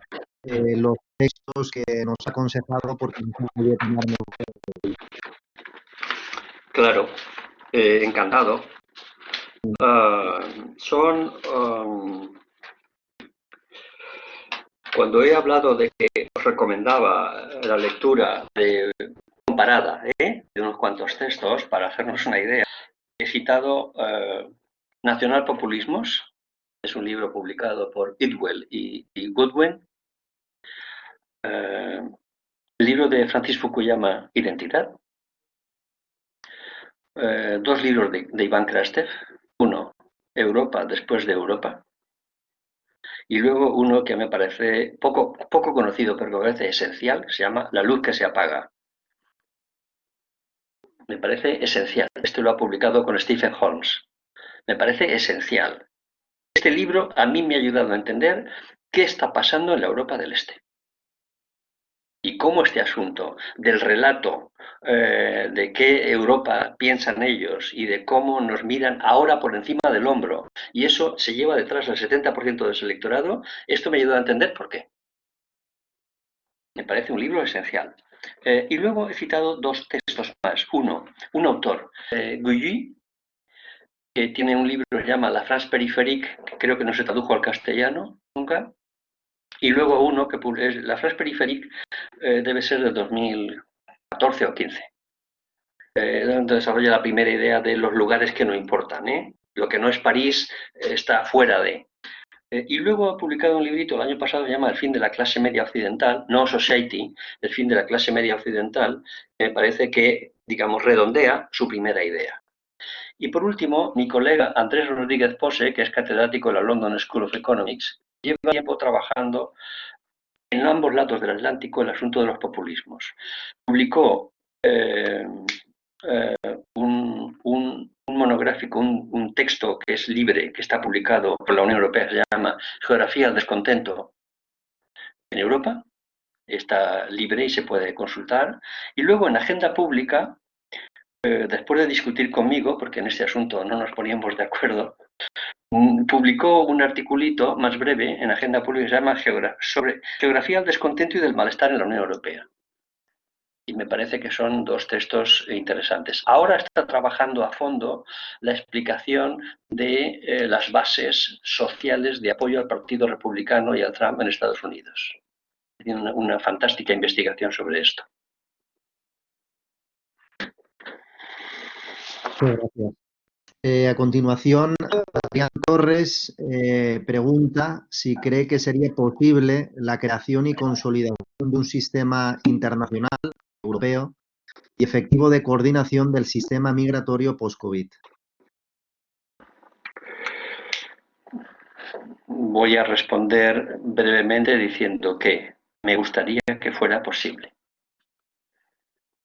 los textos que nos ha aconsejado porque no se podía tomarnos. Claro, encantado. Cuando he hablado de que os recomendaba la lectura comparada de unos cuantos textos para hacernos una idea, he citado Nacionalpopulismos, es un libro publicado por Idwell y Goodwin, el libro de Francis Fukuyama, Identidad, dos libros de Iván Krastev, uno, Europa después de Europa, y luego uno que me parece poco conocido, pero que me parece esencial, se llama La luz que se apaga. Me parece esencial. Este lo ha publicado con Stephen Holmes. Me parece esencial. Este libro a mí me ha ayudado a entender qué está pasando en la Europa del Este. Y cómo este asunto del relato de qué Europa piensan ellos y de cómo nos miran ahora por encima del hombro, y eso se lleva detrás del 70% de su electorado, esto me ayuda a entender por qué. Me parece un libro esencial. Y luego he citado dos textos más. Uno, un autor, Guilly, que tiene un libro que se llama La France périphérique, que creo que no se tradujo al castellano nunca. Y luego uno que es La France périphérique, debe ser de 2014 o 15, donde desarrolla la primera idea de los lugares que no importan. Lo que no es París está fuera de. Y luego ha publicado un librito el año pasado que se llama El fin de la clase media occidental, No Society, el fin de la clase media occidental, me parece que, digamos, redondea su primera idea. Y por último, mi colega Andrés Rodríguez Pose, que es catedrático de la London School of Economics, lleva tiempo trabajando en ambos lados del Atlántico el asunto de los populismos. Publicó un monográfico, un texto que es libre, que está publicado por la Unión Europea, se llama Geografía del Descontento en Europa, está libre y se puede consultar. Y luego en Agenda Pública, después de discutir conmigo, porque en este asunto no nos poníamos de acuerdo, publicó un articulito más breve en Agenda Pública que se llama sobre Geografía del Descontento y del Malestar en la Unión Europea. Y me parece que son dos textos interesantes. Ahora está trabajando a fondo la explicación de las bases sociales de apoyo al Partido Republicano y a Trump en Estados Unidos. Tiene una fantástica investigación sobre esto. Muchas gracias. A continuación, Adrián Torres pregunta si cree que sería posible la creación y consolidación de un sistema internacional, europeo, y efectivo de coordinación del sistema migratorio post-COVID. Voy a responder brevemente diciendo que me gustaría que fuera posible.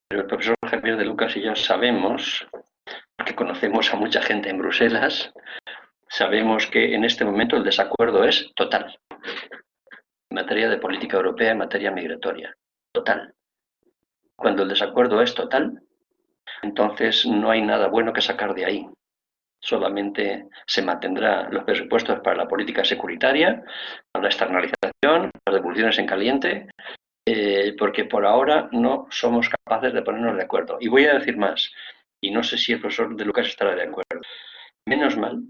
Pero el profesor Javier de Lucas y yo sabemos, porque conocemos a mucha gente en Bruselas, sabemos que en este momento el desacuerdo es total. En materia de política europea, en materia migratoria. Total. Cuando el desacuerdo es total, entonces no hay nada bueno que sacar de ahí. solamente se mantendrán los presupuestos para la política securitaria, para la externalización, las devoluciones en caliente, porque por ahora no somos capaces de ponernos de acuerdo. Y voy a decir más, y no sé si el profesor de Lucas estará de acuerdo. Menos mal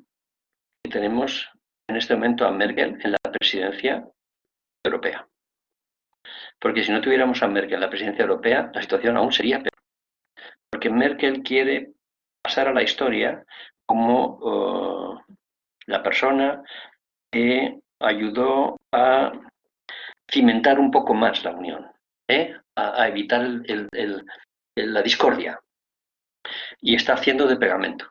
que tenemos en este momento a Merkel en la presidencia europea. Porque si no tuviéramos a Merkel en la presidencia europea, la situación aún sería peor. Porque Merkel quiere pasar a la historia como la persona que ayudó a cimentar un poco más la Unión, a evitar la discordia. Y está haciendo de pegamento.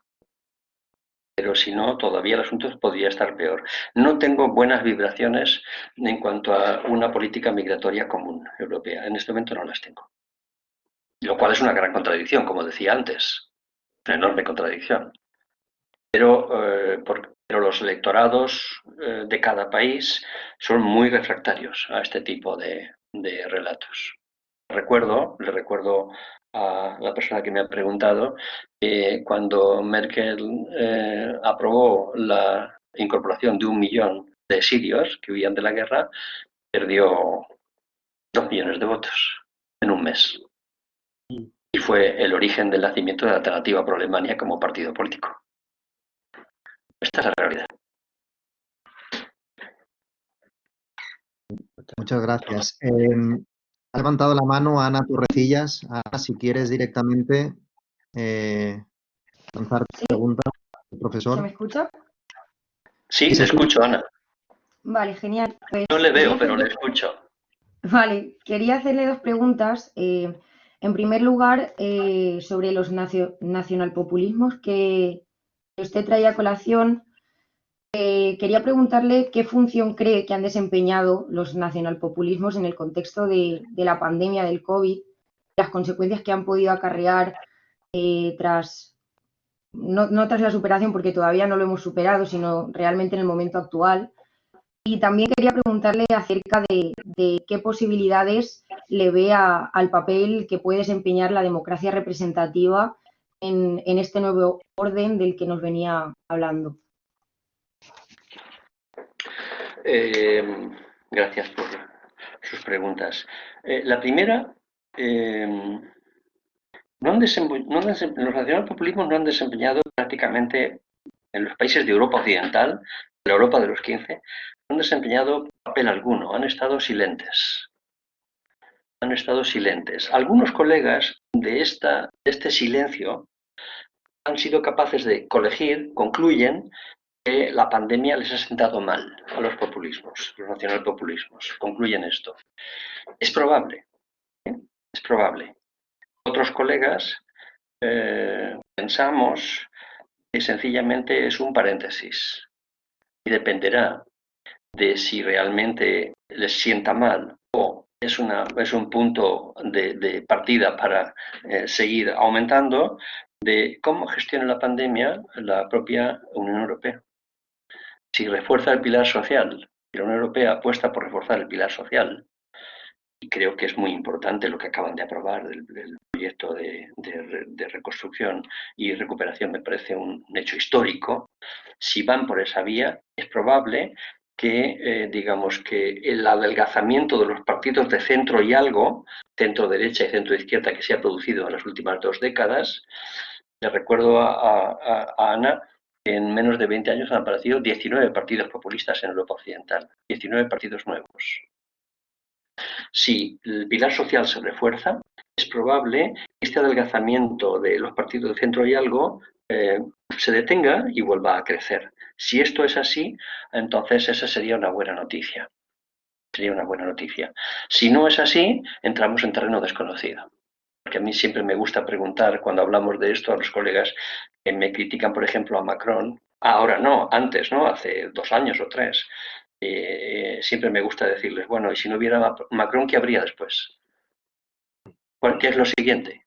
Pero si no, todavía el asunto podría estar peor. No tengo buenas vibraciones en cuanto a una política migratoria común europea. En este momento no las tengo. Lo cual es una gran contradicción, como decía antes. Una enorme contradicción. Pero los electorados de cada país son muy refractarios a este tipo de relatos. Le recuerdo a la persona que me ha preguntado, cuando Merkel aprobó la incorporación de 1 millón de sirios que huían de la guerra, perdió 2 millones de votos en un mes. Y fue el origen del nacimiento de la Alternativa por Alemania como partido político. Esta es la realidad. Muchas gracias. Ha levantado la mano Ana Torrecillas. Ana, si quieres directamente lanzar tu pregunta, profesor. ¿Se me escucha? Sí, te escucho, Ana. Vale, genial. Pues, No le veo, pero le escucho. Vale, quería hacerle 2 preguntas. En primer lugar, sobre los nacionalpopulismos que usted traía a colación. Quería preguntarle qué función cree que han desempeñado los nacionalpopulismos en el contexto de la pandemia del COVID, las consecuencias que han podido acarrear no tras la superación, porque todavía no lo hemos superado, sino realmente en el momento actual. Y también quería preguntarle acerca de qué posibilidades le ve al papel que puede desempeñar la democracia representativa en este nuevo orden del que nos venía hablando. Gracias por sus preguntas. La primera, los nacionalpopulismos no han desempeñado prácticamente en los países de Europa Occidental, de la Europa de los 15, no han desempeñado papel alguno, han estado silentes. Han estado silentes. Algunos colegas de este silencio han sido capaces de concluyen que la pandemia les ha sentado mal a los populismos, los nacionalpopulismos. Concluyen esto. Es probable, es probable. Otros colegas pensamos que sencillamente es un paréntesis y dependerá de si realmente les sienta mal o es un punto de partida para seguir aumentando, de cómo gestiona la pandemia la propia Unión Europea. Si refuerza el pilar social, y la Unión Europea apuesta por reforzar el pilar social, y creo que es muy importante lo que acaban de aprobar del proyecto de reconstrucción y recuperación, me parece un hecho histórico. Si van por esa vía, es probable que, digamos, que el adelgazamiento de los partidos de centro y algo, centro derecha y centro izquierda, que se ha producido en las últimas 2 décadas, le recuerdo a Ana, que en menos de 20 años han aparecido 19 partidos populistas en Europa Occidental, 19 partidos nuevos. Si el pilar social se refuerza, es probable que este adelgazamiento de los partidos de centro y algo se detenga y vuelva a crecer. Si esto es así, entonces esa sería una buena noticia. Sería una buena noticia. Si no es así, entramos en terreno desconocido. Porque a mí siempre me gusta preguntar, cuando hablamos de esto, a los colegas que me critican, por ejemplo, a Macron. Ahora no, antes, ¿no? Hace 2 años o 3. Siempre me gusta decirles, bueno, y si no hubiera Macron, ¿qué habría después? ¿Qué es lo siguiente?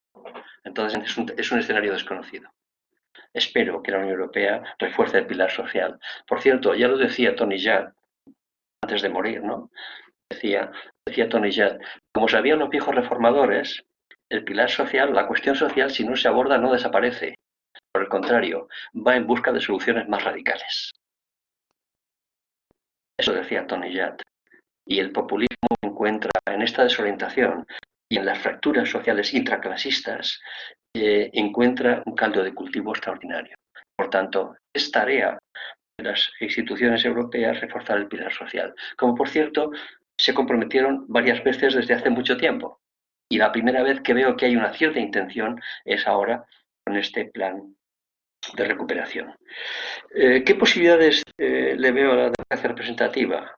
Entonces es un escenario desconocido. Espero que la Unión Europea refuerce el pilar social. Por cierto, ya lo decía Tony Judd antes de morir, ¿no? Decía Tony Judd, como sabían los viejos reformadores, el pilar social, la cuestión social, si no se aborda, no desaparece. al contrario, va en busca de soluciones más radicales. Eso decía Tony Judd. Y el populismo encuentra en esta desorientación y en las fracturas sociales intraclasistas, encuentra un caldo de cultivo extraordinario. Por tanto, es tarea de las instituciones europeas reforzar el pilar social, como por cierto se comprometieron varias veces desde hace mucho tiempo. Y la primera vez que veo que hay una cierta intención es ahora con este plan de recuperación. ¿Qué posibilidades le veo a la democracia representativa?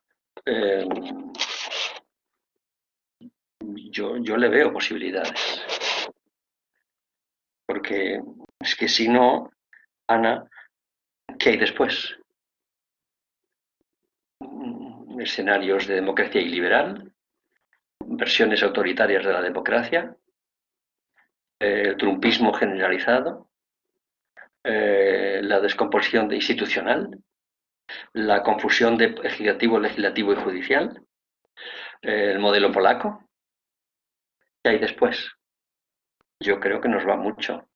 Yo le veo posibilidades. Porque es que si no, Ana, ¿qué hay después? Escenarios de democracia iliberal, versiones autoritarias de la democracia, el trumpismo generalizado, la descomposición institucional, la confusión de ejecutivo, legislativo y judicial, el modelo polaco. ¿Qué hay después? Yo creo que nos va mucho.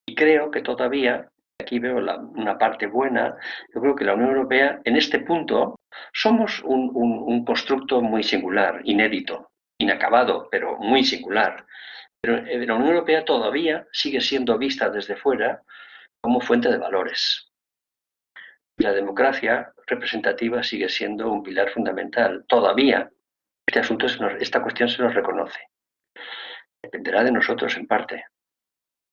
Y creo que todavía, aquí veo una parte buena, yo creo que la Unión Europea, en este punto, somos un constructo muy singular, inédito, inacabado, pero muy singular. Pero la Unión Europea todavía sigue siendo vista desde fuera como fuente de valores. Y la democracia representativa sigue siendo un pilar fundamental. Todavía esta cuestión se nos reconoce. Dependerá de nosotros en parte.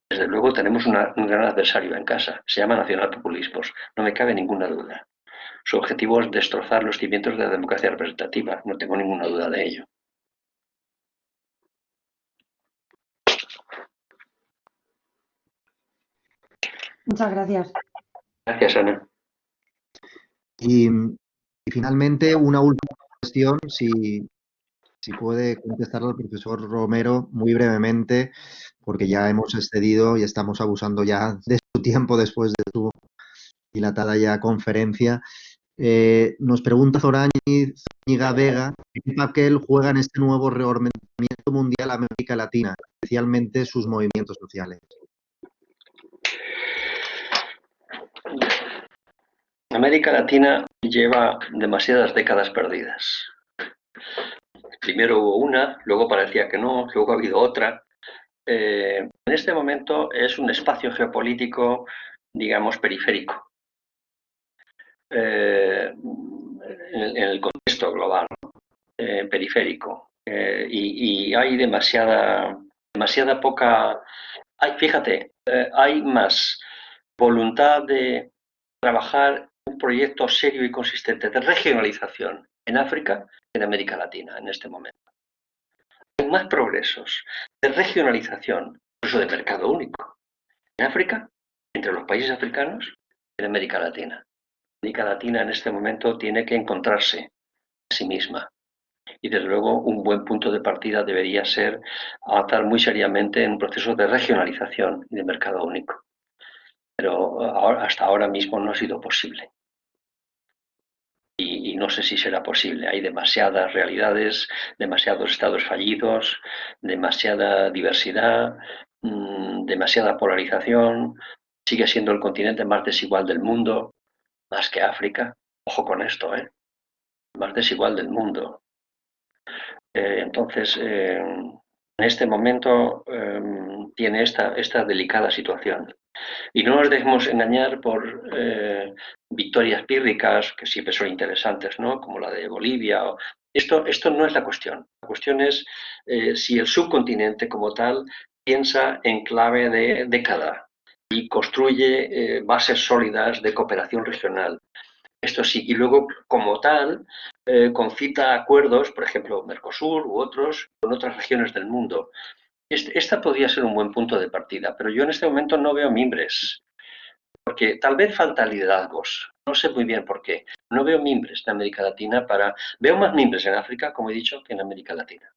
Desde luego tenemos un gran adversario en casa. Se llama nacionalpopulismos. No me cabe ninguna duda. Su objetivo es destrozar los cimientos de la democracia representativa. No tengo ninguna duda de ello. Muchas gracias. Gracias, Ana. Y finalmente, una última cuestión, si puede contestar al profesor Romero muy brevemente, porque ya hemos excedido y estamos abusando ya de su tiempo después de su dilatada ya conferencia. Nos pregunta Zúñiga Vega, ¿qué papel juega en este nuevo reordenamiento mundial América Latina, especialmente sus movimientos sociales? América Latina lleva demasiadas décadas perdidas. Primero hubo una, luego parecía que no, luego ha habido otra. En este momento es un espacio geopolítico, digamos, periférico. En el contexto global, periférico. Y hay demasiada poca... Fíjate, hay más voluntad de trabajar un proyecto serio y consistente de regionalización en África que en América Latina en este momento. Hay más progresos de regionalización, incluso de mercado único, en África, entre los países africanos, que en América Latina. América Latina en este momento tiene que encontrarse a sí misma. Y desde luego un buen punto de partida debería ser avanzar muy seriamente en un proceso de regionalización y de mercado único. Pero hasta ahora mismo no ha sido posible. Y no sé si será posible. Hay demasiadas realidades, demasiados estados fallidos, demasiada diversidad, demasiada polarización. Sigue siendo el continente más desigual del mundo, más que África. Ojo con esto, más desigual del mundo. Entonces, en este momento tiene esta delicada situación. Y no nos dejemos engañar por victorias pírricas, que siempre son interesantes, ¿no? Como la de Bolivia. Esto no es la cuestión. La cuestión es si el subcontinente como tal piensa en clave de década y construye bases sólidas de cooperación regional. Esto sí, y luego como tal concita acuerdos, por ejemplo, Mercosur u otros, con otras regiones del mundo. Esta podría ser un buen punto de partida, pero yo en este momento no veo mimbres, porque tal vez falta liderazgos, no sé muy bien por qué. No veo mimbres en América Latina Veo más mimbres en África, como he dicho, que en América Latina.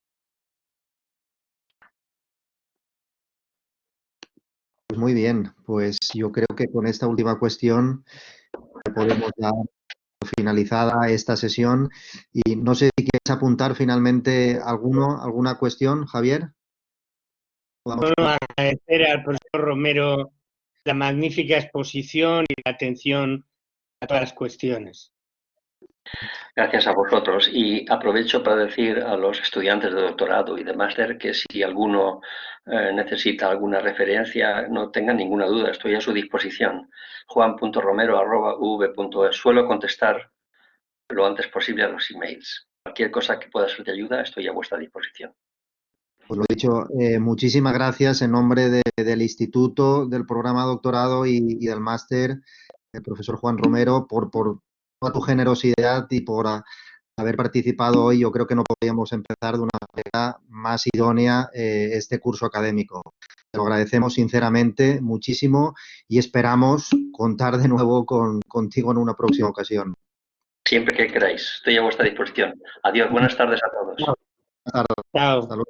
Pues muy bien, pues yo creo que con esta última cuestión podemos dar finalizada esta sesión y no sé si quieres apuntar finalmente alguna cuestión, Javier. Bueno, agradecer al profesor Romero la magnífica exposición y la atención a todas las cuestiones. Gracias a vosotros. Y aprovecho para decir a los estudiantes de doctorado y de máster que si alguno necesita alguna referencia, no tengan ninguna duda, estoy a su disposición. juan.romero@uv.es. Suelo contestar lo antes posible a los emails. Cualquier cosa que pueda ser de ayuda, estoy a vuestra disposición. Pues lo dicho, muchísimas gracias en nombre del Instituto, del programa de doctorado y del máster, el profesor Juan Romero, por toda tu generosidad y por haber participado hoy. Yo creo que no podíamos empezar de una manera más idónea este curso académico. Te lo agradecemos sinceramente muchísimo y esperamos contar de nuevo contigo en una próxima ocasión. Siempre que queráis, estoy a vuestra disposición. Adiós, buenas tardes a todos. Buenas tardes. Chao. Hasta luego.